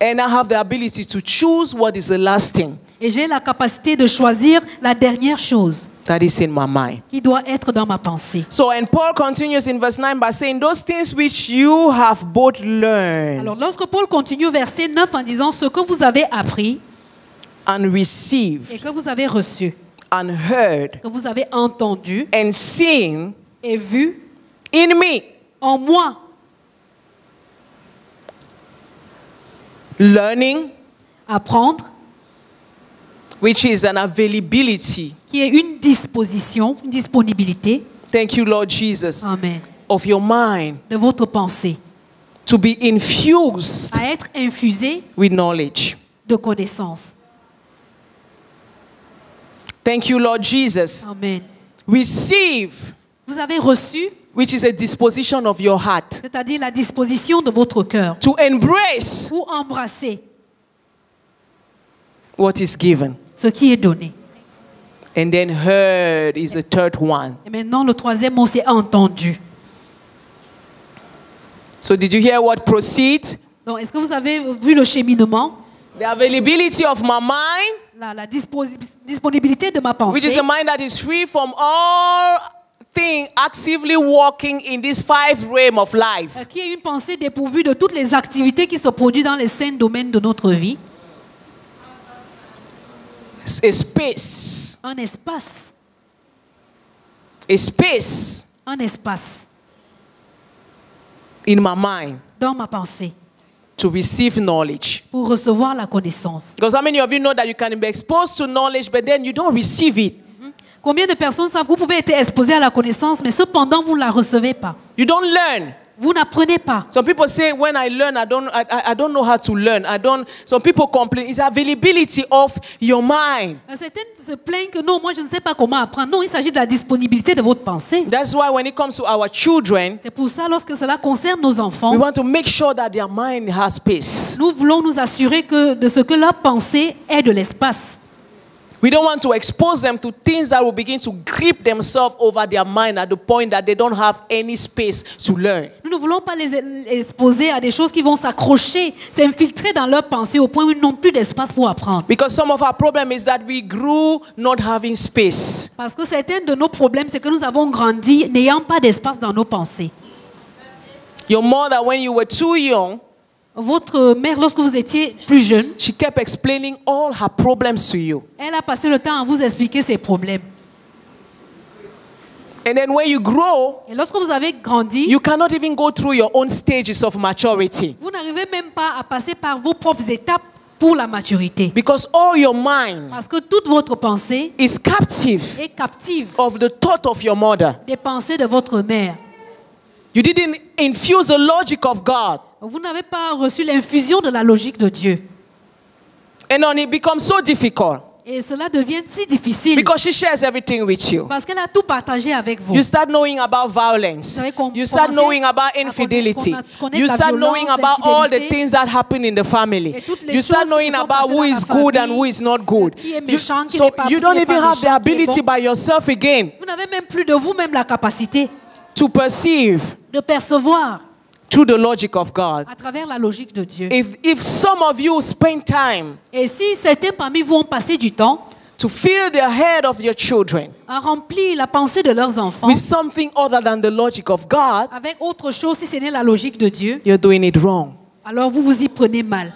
And I have the ability to choose what is the last thing Et j'ai la capacité de choisir la dernière chose that is in my mind. qui doit être dans ma pensée. So, and Paul continues in verse 9 by saying, those things which you have both learned Alors, lorsque Paul continue au verset 9 en disant ce que vous avez appris and received et que vous avez reçu, and heard que vous avez entendu and seen et vu in me, en moi, learning, apprendre, which is an availability, qui est une disposition, une disponibilité, thank you, Lord Jesus, amen, of your mind de votre pensée, to be infused à être infusée with knowledge. de connaissances. Thank you, Lord Jesus. Amen. Receive, Vous avez reçu, which is a disposition of your heart, c'est-à-dire la disposition de votre cœur, to embrace pour embrasser what is given. ce qui est donné. And then heard is the third one. Et maintenant, le troisième mot, c'est entendu. So did you hear what proceeds? Donc, est-ce que vous avez vu le cheminement? The availability of my mind, La disponibilité de ma which is pensée, a mind that is free from all things actively walking in this 5 realm of life. qui est une pensée dépourvue de toutes les activités qui se produisent dans les 5 domaines de notre vie. A space. Un espace, A space un espace in my mind dans ma pensée to receive knowledge. pour recevoir la connaissance. Because how many of you know that you can be exposed to knowledge, but then you don't receive it? Combien de personnes savent que vous pouvez être exposé à la connaissance, mais cependant, vous ne la recevez pas. You don't learn. Vous n'apprenez pas. Some people say, when I learn, I don't know how to learn. Some people complain. It's availability of your mind. Certains se plaignent que non, moi je ne sais pas comment apprendre. Non, il s'agit de la disponibilité de votre pensée. That's why when it comes to our children, C'est pour ça, lorsque cela concerne nos enfants, we want to make sure that their mind has space. nous voulons nous assurer que de ce que leur pensée est de l'espace. We don't want to expose them to things that will begin to grip themselves over their mind at the point that they don't have any space to learn. Nous ne voulons pas les exposer à des choses qui vont s'accrocher, s'infiltrer dans leur pensée au point où ils n'ont plus d'espace pour apprendre. Because some of our problem is that we grew not having space. Parce que certains de nos problèmes, c'est que nous avons grandi n'ayant pas d'espace dans nos pensées. Your mother, when you were too young, Votre mère, lorsque vous étiez plus jeune, she kept explaining all her problems to you. elle a passé le temps à vous expliquer ses problèmes. And then when you grow, Et lorsque vous avez grandi, you cannot even go through your own stages of maturity. vous n'arrivez même pas à passer par vos propres étapes pour la maturité. Because all your mind Parce que toute votre pensée is captive est captive of the thought of your mother. des pensées de votre mère. You didn't infuse the logic of God. Vous n'avez pas reçu l'infusion de la logique de Dieu. And then it becomes so difficult. Et cela devient si difficile Because she shares everything with you. parce qu'elle a tout partagé avec vous. You start knowing about violence. Vous savez, You start commencer knowing about à infidelity. connaître You la start violence, knowing about all the l'infidélité. things that happen in the family. Et toutes les You start choses qui knowing se sont about passées who dans is la good and famille, who is not good. qui est méchant, qui So n'est pas- you qui don't n'est even pas have the méchant, qui est ability bon. by yourself again Vous n'avez même plus de vous-même la capacité to perceive de percevoir through the logic of God. à travers la logique de Dieu. If some of you spend time Et si certains parmi vous ont passé du temps to fill the head of your children à remplir la pensée de leurs enfants with something other than the logic of God, avec autre chose, si ce n'est la logique de Dieu, you're doing it wrong. alors vous vous y prenez mal.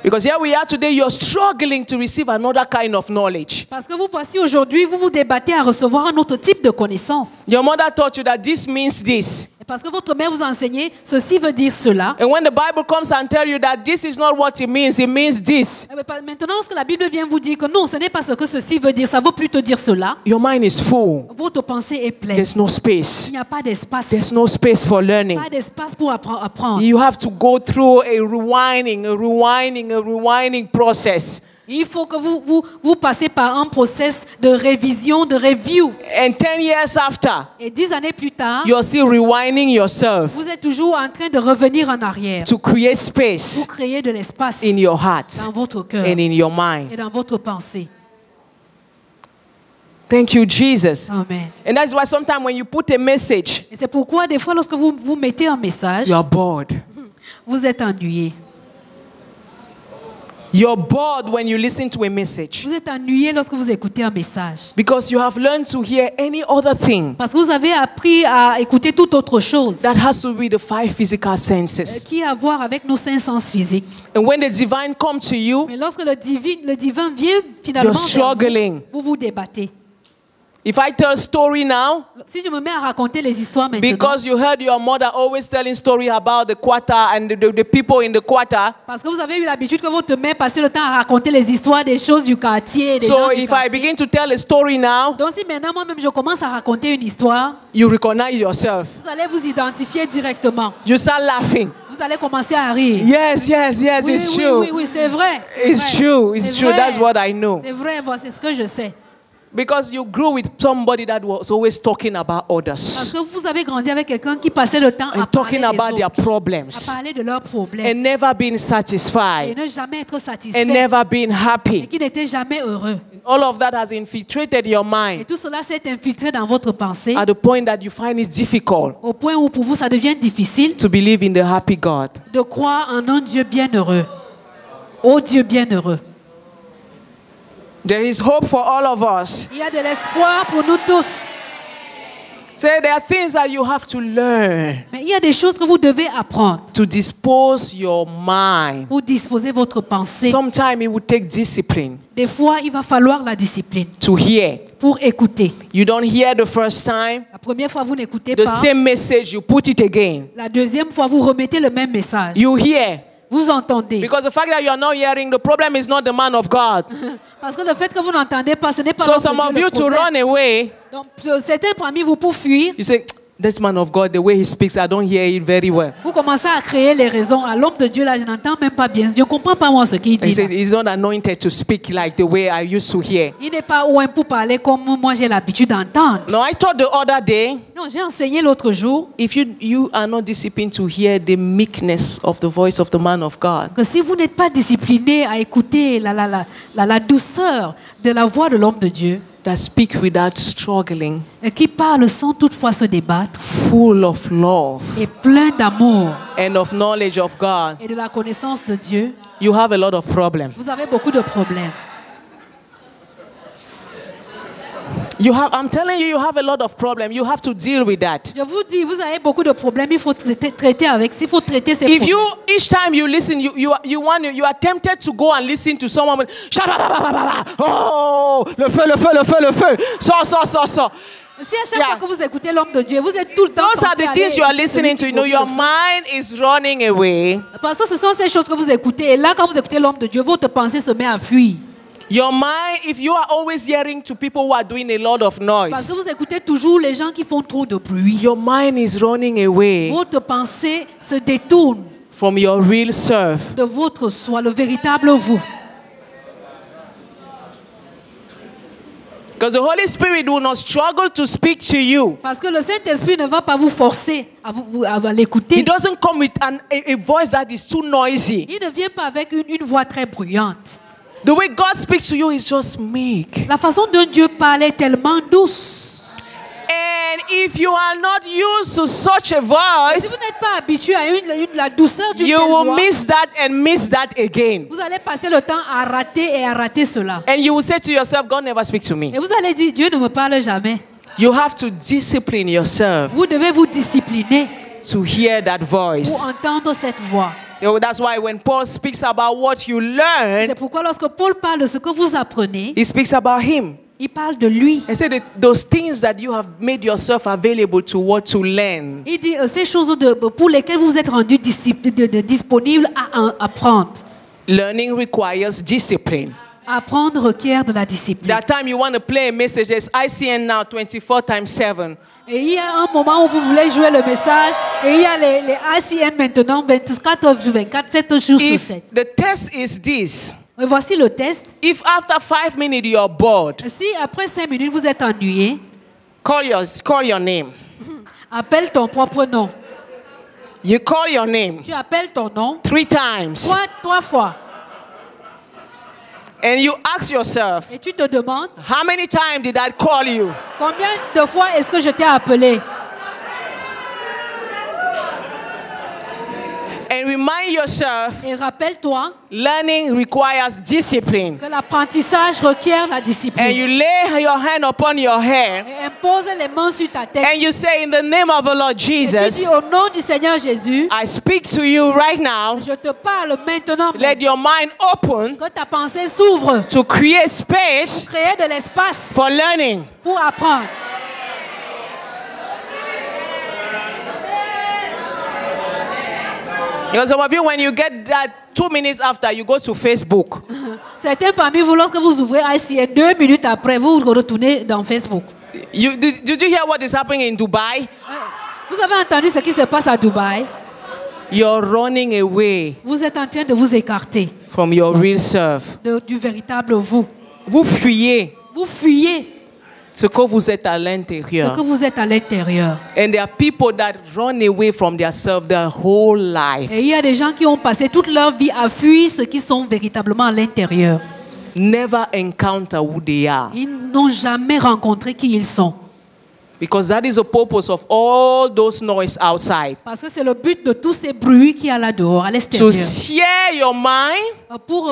Because here we are today, you're struggling to receive another kind of knowledge. Parce que vous voici aujourd'hui, vous vous débattez à recevoir un autre type de connaissance. Your mother taught you that this means this. Et parce que votre mère vous a enseigné, ceci veut dire cela. And when the Bible comes and tells you that this is not what it means this. Maintenant, lorsque la Bible vient vous dire que non, ce n'est pas ce que ceci veut dire, ça veut plutôt dire cela. Your mind is full. Votre pensée est pleine. There's no space. Il n'y a pas d'espace. There's no space for learning. Pas d'espace pour apprendre. You have to go through a rewinding process. Il faut que vous passez par un process de révision, de review. And 10 years after, Et 10 années plus tard, you're still rewinding yourself vous êtes toujours en train de revenir en arrière to create pour space créer de l'espace in your heart dans votre cœur and in your mind. et dans votre pensée. Thank you, Jesus. Amen. And that's why sometimes when you put a message, Et c'est pourquoi des fois lorsque vous mettez un message, you are bored. vous êtes ennuyé. You're bored when you listen to a message Vous êtes ennuyé lorsque vous écoutez un message. because you have learned to hear any other thing Parce que vous avez appris à écouter toute autre chose that has to do with the 5 physical senses. qui a à voir avec nos 5 sens physiques. And when the divine comes to you, Mais lorsque le divin vient finalement, you're struggling. vous débattez. If I tell a story now, Si je me mets à raconter les histoires maintenant, because you heard your mother always telling story about the quarter and the people in the quarter, parce que vous avez eu l'habitude que votre mère passait le temps à raconter les histoires des choses du quartier, des gens so du if I quartier. begin to tell a story now, Donc si maintenant moi-même je commence à raconter une histoire, you recognize yourself. vous allez vous identifier directement. You start laughing. Vous allez commencer à rire. Yes, Oui, it's oui, true. oui, oui, c'est vrai. It's C'est true, vrai. it's C'est true. vrai. That's what I know. C'est vrai, bon, c'est ce que je sais. Because you grew with somebody that was always talking about Parce others que vous avez grandi avec quelqu'un qui passait le temps à and parler talking des about their autres, à problems parler de leurs problèmes and never being et satisfied ne jamais être satisfait and never being et happy. qui n'était jamais heureux. All of that has infiltrated your Et mind tout cela s'est infiltré dans votre pensée at the point that you find it difficult au point où pour vous ça devient difficile to believe in the happy God. de croire en un Dieu bienheureux. Oh Dieu bienheureux. There is hope for all of us. Il y a de l'espoir pour nous tous. Say there are things that you have to learn Mais il y a des choses que vous devez apprendre to dispose your mind. pour disposer votre pensée. Sometimes it will take discipline Des fois, il va falloir la discipline to hear. pour écouter. You don't hear the first time, La première fois, vous n'écoutez the pas. same message, you put it again. La deuxième fois, vous remettez le même message. You hear. Vous entendez. Because the fact that you are not hearing, the problem is not the man of God. Parce que le fait que vous n'entendez pas, ce n'est pas So l'homme de some Dieu, of le you to problème. run away, Donc, certains parmi vous, pour fuir, you say, this man of God, the way he speaks, I don't hear it very well. vous commencez à créer les raisons. À l'homme de Dieu, là, je n'entends même pas bien. Je ne comprends pas moi ce qu'il He dit. said, là. he's not anointed to speak like the way I used to hear. Il n'est pas ouin pour parler comme moi j'ai l'habitude d'entendre. No, I thought the other day, Non, j'ai enseigné l'autre jour if you are not disciplined to hear the meekness of the voice of the man of God, que si vous n'êtes pas discipliné à écouter la douceur de la voix de l'homme de Dieu, that speak without struggling, et qui parle sans toutefois se débattre, full of love et plein d'amour and of knowledge of God, et de la connaissance de Dieu, you have a lot of problems. vous avez beaucoup de problèmes. I'm telling you, you have a lot of problems. You have to deal with that. Je vous dis, vous avez beaucoup de problèmes, il faut traiter avec, il faut traiter ces If problèmes. you each time you listen, you are tempted to go and listen to someone with oh, le feu. So. Si à chaque Yeah. fois que vous écoutez l'homme de Dieu, vous êtes tout le temps Those are tenté the à things aller you are écouter listening to. celui You know, qui your vous- mind is running away. Parce que ce sont ces choses que vous écoutez. Et là, quand vous écoutez l'homme de Dieu, votre pensée se met à fuir. Your mind, if you are always hearing to people who are doing a lot of Parce que noise, vous écoutez toujours les gens qui font trop de bruit. your mind is running away Votre pensée se détourne from your real self. de votre soi, le véritable vous. Because the Holy Spirit will not struggle to speak to you. Parce que le Saint-Esprit ne va pas vous forcer à l'écouter. He doesn't come with a voice that is too noisy. Il ne vient pas avec une voix très bruyante. The way God speaks to you is just meek. La façon dont Dieu parle est tellement douce. And if you are not used to such a Si voice, vous n'êtes pas habitué à la douceur d'une you telle will voix, miss that and miss that again. vous allez passer le temps à rater et à rater cela. And you will say to yourself, God never speaks to me. Et vous allez dire, Dieu ne me parle jamais. You have to discipline yourself Vous devez vous discipliner to hear that voice. pour entendre cette voix. That's why when Paul speaks about what you learn, C'est pourquoi lorsque Paul parle de ce que vous apprenez, he speaks about him. il parle de lui. He said that those things that you have made yourself available to what to learn. Il dit ces choses pour lesquelles vous êtes rendus disponibles à apprendre. Learning requires discipline. Apprendre requiert de la discipline. That time you want to play a message, there's ICN now 24x7. Et il y a un moment où vous voulez jouer le message et il y a les ACN maintenant 24 jours 24, 7 jours sur If 7. the test is this, Et voici le test. if after 5 minutes you're bored, Si après 5 minutes vous êtes ennuyé, call your name. appelle ton propre nom. You call your name Tu appelles ton nom 3 times. trois fois. And you ask yourself, Et tu te demandes, how many times did I call you? combien de fois est-ce que je t'ai appelé? And remind yourself, Et rappelle-toi learning requires discipline. que l'apprentissage requiert la And discipline. you lay your hand upon your head Et impose les mains sur ta tête. and you say, in the name of the Lord Et tu dis Jesus, au nom du Seigneur Jésus, I speak to you right now. je te parle maintenant. Let your mind open Que ta pensée s'ouvre. to create space Créer de l'espace for learning. pour apprendre. Because some of you, when you get that 2 minutes after, you go to Facebook. Certains parmi vous, lorsque vous ouvrez ICN, 2 minutes après, vous retournez dans Facebook. Did you hear what is happening in Dubai? Vous avez entendu ce qui se passe à Dubaï? You're running away Vous êtes en train de vous écarter from your real self. du véritable vous. Vous fuyez Vous fuyez ce que vous êtes à ce l'intérieur. que vous êtes à l'intérieur. And there are people that run away from their self their whole life. Et il y a des gens qui ont passé toute leur vie à fuir ce qui sont véritablement à l'intérieur. Never encounter who they are. Ils n'ont jamais rencontré qui ils sont. Because that is the purpose of all those noise outside. Parce que c'est le but de tous ces bruits qu'il y a là dehors, à To l'extérieur. share your mind Pour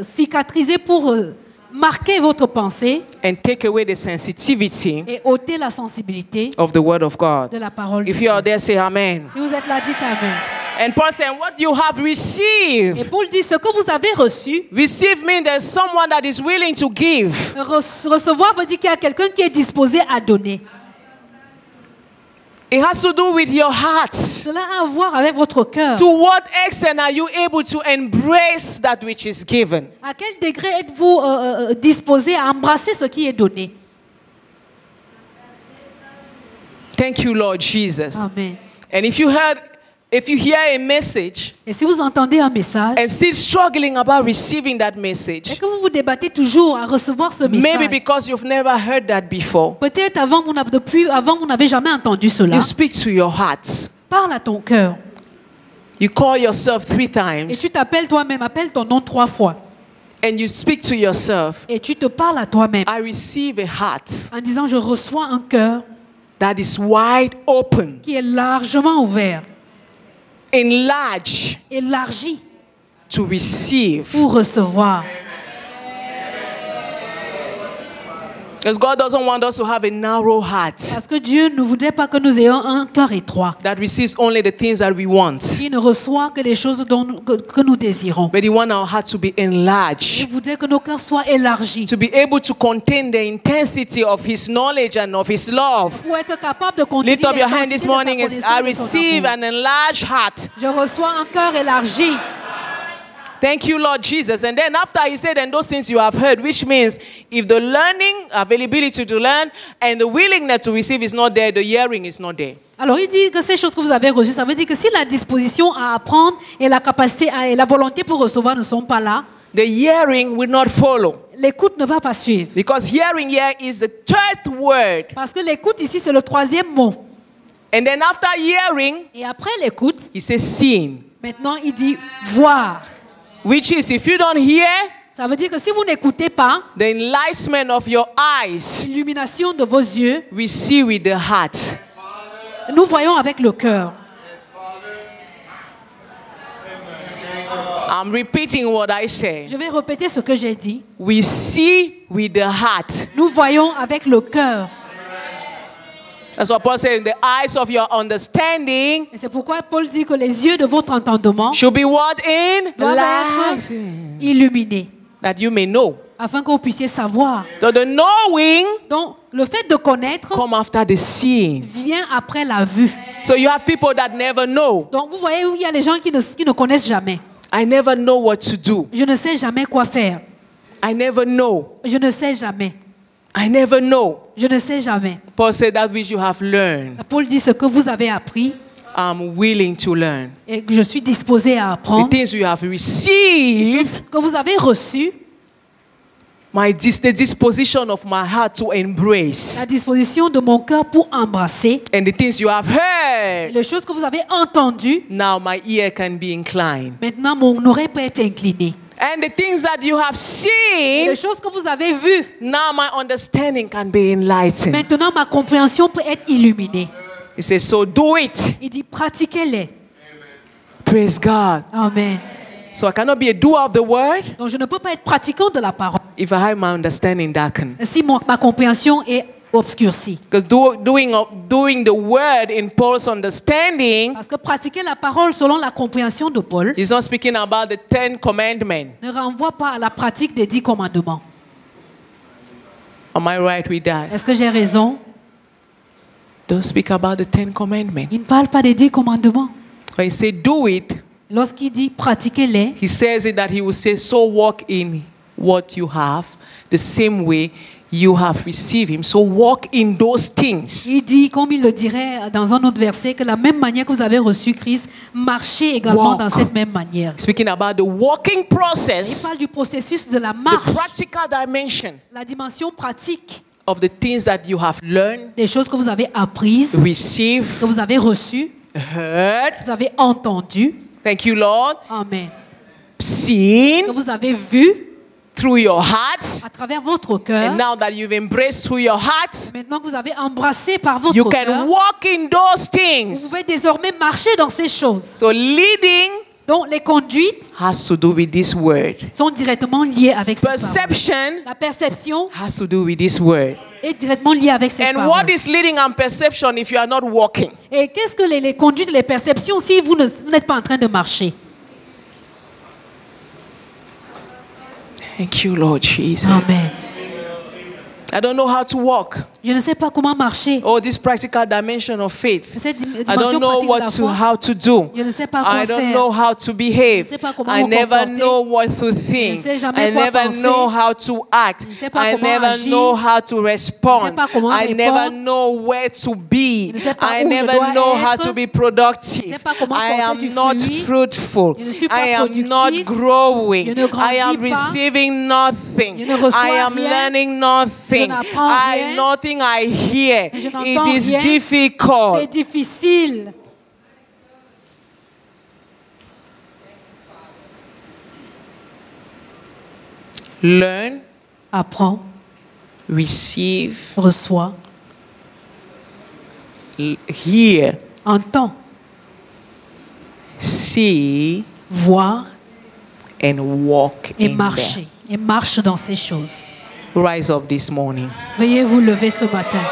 cicatriser, pour marquer votre pensée and take away the sensitivity et ôter la sensibilité of the word of God. de la parole de If Dieu. you are there, say amen. Si vous êtes là, dites Amen. And Paul said, what you have Et received. Paul dit, ce que vous avez reçu, Receive means there's someone that is willing to give. recevoir veut dire qu'il y a quelqu'un qui est disposé à donner. It has to do with your heart. Cela a à voir avec votre cœur. To what extent are you able to embrace that which is given? À quel degré êtes-vous disposé à embrasser ce qui est donné? Thank you, Lord Jesus. Amen. And if you hear a message Et si vous entendez un message and still struggling about receiving that et message, que vous vous débattez toujours à recevoir ce maybe message, because you've never heard that before, peut-être avant vous n'avez jamais entendu cela. you speak to your heart. Parle à ton cœur. You call yourself 3 Et times tu t'appelles toi-même, appelle ton nom 3 fois. and you speak to yourself. Et tu te parles à toi-même I receive a heart en disant, je reçois un cœur that is wide open, qui est largement ouvert, enlarged élargi to receive. pour recevoir. Because God doesn't want us to have a narrow heart Parce que Dieu ne voudrait pas que nous ayons un cœur étroit, that receives only the things that we want, qui ne reçoit que les choses que nous désirons. but He wants our heart to be Il enlarged, voudrait que nos cœurs soient élargis to be able to contain the intensity of His knowledge and of His love. pour être capable de contenir Lift up your hand l'intensité this de sa morning and connaissance I et de son receive amour. an enlarged heart. Je reçois un cœur élargi. Thank you, Lord Jesus. And then after He said, and those things you have heard, which means if the learning, availability to learn, and the willingness to receive is not there, the hearing is not there. Alors il dit que ces choses que vous avez reçues, ça veut dire que si la disposition à apprendre et la capacité et la volonté pour recevoir ne sont pas là, The hearing will not follow. l'écoute ne va pas suivre. Because hearing here is the third word. Parce que l'écoute ici, c'est le 3e mot. And then after hearing, Et après l'écoute, He says seeing. maintenant il dit voir. Which is, if you don't hear, Ça veut dire que si vous n'écoutez pas, the enlightenment of your eyes, l'illumination de vos yeux, we see with the heart. nous voyons avec le cœur. I'm repeating what I say. Je vais répéter ce que j'ai dit. We see with the heart. Nous voyons avec le cœur. That's what Paul said, the eyes of your understanding Et c'est pourquoi Paul dit que les yeux de votre entendement should be what in? doivent être illuminés, That you may know. afin que vous puissiez savoir. So the knowing Donc, le fait de connaître come after the seeing. vient après la vue. So you have people that never know. Donc, vous voyez où il y a les gens qui ne connaissent jamais. I never know what to do. Je ne sais jamais quoi faire. I never know. Je ne sais jamais. I never know. Je ne sais jamais. Paul said that which you have learned, Paul dit ce que vous avez appris I'm willing to learn. et que je suis disposé à The apprendre. things you have Les received, choses que vous avez reçues, the disposition of my heart to la embrace. disposition de mon cœur pour embrasser. And the things you have heard, Les choses que vous avez entendues, now my ear can be inclined. maintenant mon oreille peut être inclinée. And the things that you have Et seen, les choses que vous avez vues, now my understanding can be enlightened. maintenant ma compréhension peut être illuminée. He says, so do it. Il dit pratiquez-les. Praise God. Amen. So I cannot be a doer of the word Donc je ne peux pas être pratiquant de la parole if I have my understanding darkened. si ma compréhension est obscurcie. Because doing the word in Paul's understanding, Parce que pratiquer la parole selon la compréhension de Paul he's not speaking about the 10 commandments. ne renvoie pas à la pratique des 10 commandements. Am I right with that? Est-ce que j'ai raison? Don't speak about the 10 commandments. Il ne parle pas des 10 commandements. When he said do it, Lorsqu'il dit pratiquez-les, he says it that he will say, so walk in what you have, the same way you have received him. So walk in those things. il dit, comme il le dirait dans un autre verset, que la même manière que vous avez reçu Christ, marchez également Walk. dans cette même manière. Speaking about the walking Il process, parle du processus de la the marche, practical dimension la dimension pratique of the things that you have learned, des choses que vous avez apprises, received, que vous avez reçues, heard. vous avez entendues. Thank you, Lord. Amen. Seen Que vous avez vues through your heart. à travers votre cœur. And now that you've embraced through your heart, Maintenant que vous avez embrassé par votre you cœur, can walk in those vous things. pouvez désormais marcher dans ces choses. So leading Donc les conduites has to do with this word. sont directement liées avec cette parole. Perception La perception has to do with this word. est directement liée avec cette And parole. what is leading and perception if you are not walking? Et qu'est-ce que les conduites, les perceptions si vous n'êtes pas en train de marcher? Thank you, Lord Jesus. Amen. I don't know how to walk. Je ne sais pas comment marcher. Oh, this practical dimension of faith. Cette I dimension don't know pratique de la foi, how to do. je ne sais pas quoi I don't faire. know how to behave. Je ne sais pas comment I me never comporter. know what to think. Je ne sais jamais I quoi never penser. know how to act. Je ne sais pas I comment never agir. know how to Je ne sais respond. pas comment I never répondre. know where to be. Je ne sais pas I où je never dois know how être. to be Je ne productive. sais pas comment I porter am du not fruit. fruitful. Je ne suis pas I am productif. not growing. Je ne grandis I am pas. receiving nothing. Je ne reçois I am rien. learning nothing. Je n'apprends rien. Nothing I hear. Je n'entends It is rien. difficult. C'est difficile. Learn, Apprends, receive, reçois, hear, entends, see, voir and walk et in marcher. Et marche dans ces choses. there. Rise up this morning. Veuillez vous lever ce matin.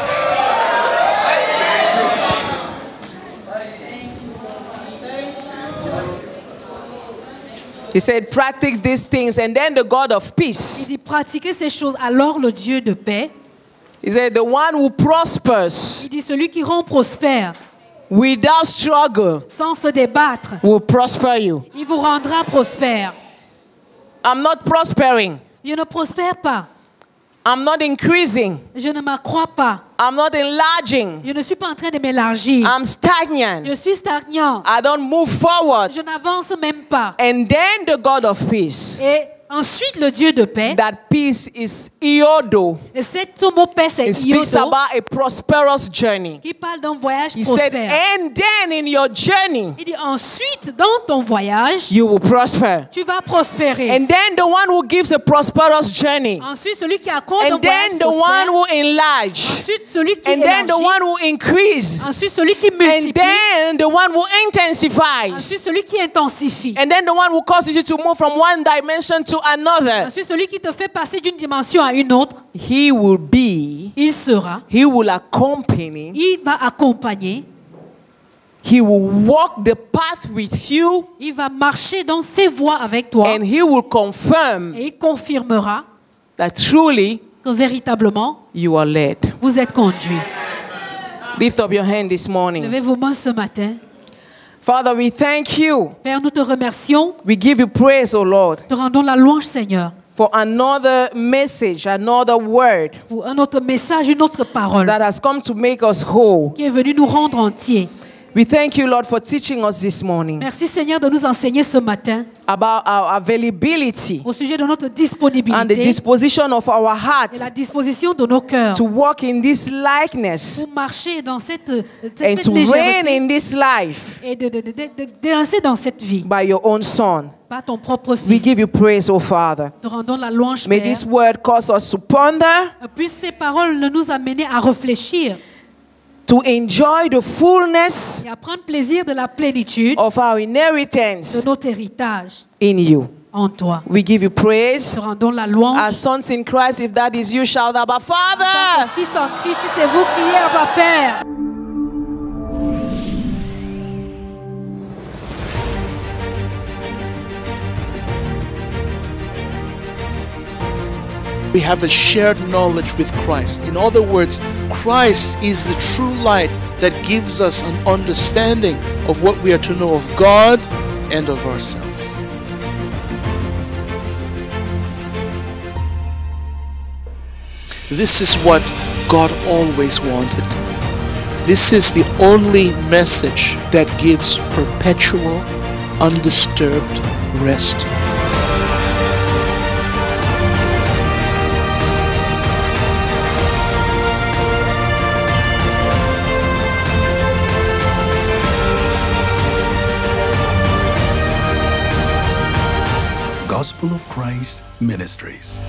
He said, practice these things, and then the God of Il peace. dit pratiquez ces choses. Alors le Dieu de paix, He said, the one who prospers il dit celui qui rend prospère without struggle sans se débattre, will prosper you. il vous rendra prospère. I'm not prospering. Je ne prospère pas. I'm not increasing. Je ne m'accrois pas. I'm not enlarging. Je ne suis pas en train de m'élargir. I'm stagnant. Je suis stagnant. I don't move forward. Je n'avance même pas. And then the God of peace. Et ensuite, le Dieu de paix, That peace is iodo. et ce mot paix, c'est It speaks iodo, about a prosperous journey. qui parle d'un voyage He said, prospère. and then in your journey, Il dit ensuite, dans ton voyage, you will prosper. tu vas prospérer. And then the one who gives a prosperous journey. Ensuite, celui qui accorde un And voyage then the one prospère. who enlarge. Ensuite, celui qui And then the élargit. one who increase. Ensuite, celui qui And multiplie. then the one who intensifies. Ensuite, celui qui intensifie. And then the one who causes you to move from one dimension to another. Ensuite, celui qui te fait passer d'une dimension à une autre, He will be, il sera, he will accompany, il va accompagner, he will walk the path with you, il va marcher dans ses voies avec toi and he will confirm et il confirmera that truly que véritablement, you are led. vous êtes conduit. Lift up your hand this morning. Levez vos mains ce matin. Father, we thank you. Père, nous te remercions, We give you praise, O Lord, te rendons la louange, Seigneur, for another message, another word pour un autre message, une autre parole that has come to make us whole. qui est venue nous rendre entiers. We thank you, Lord, for teaching us this morning Merci, Seigneur, de nous enseigner ce matin about our availability au sujet de notre and the disponibilité disposition of our et la hearts disposition de nos cœurs to walk in this likeness pour marcher dans cette and to reign légèreté in this life et de danser dans cette vie by your own Son. par ton propre We Fils. give you praise, O Father. Te rendons la louange, May Père. this word cause us to ponder, Puisse ces paroles nous amener à réfléchir to enjoy the fullness et à prendre plaisir de la plénitude of our de inheritance notre héritage in you. en toi. We give you praise. Te rendons la louange. As sons in Christ, if that is you, shout Abba, Father. Fils en Christ, si c'est vous, criez Abba Père. We have a shared knowledge with Christ. In other words, Christ is the true light that gives us an understanding of what we are to know of God and of ourselves. This is what God always wanted. This is the only message that gives perpetual, undisturbed rest. Gospel of Christ Ministries.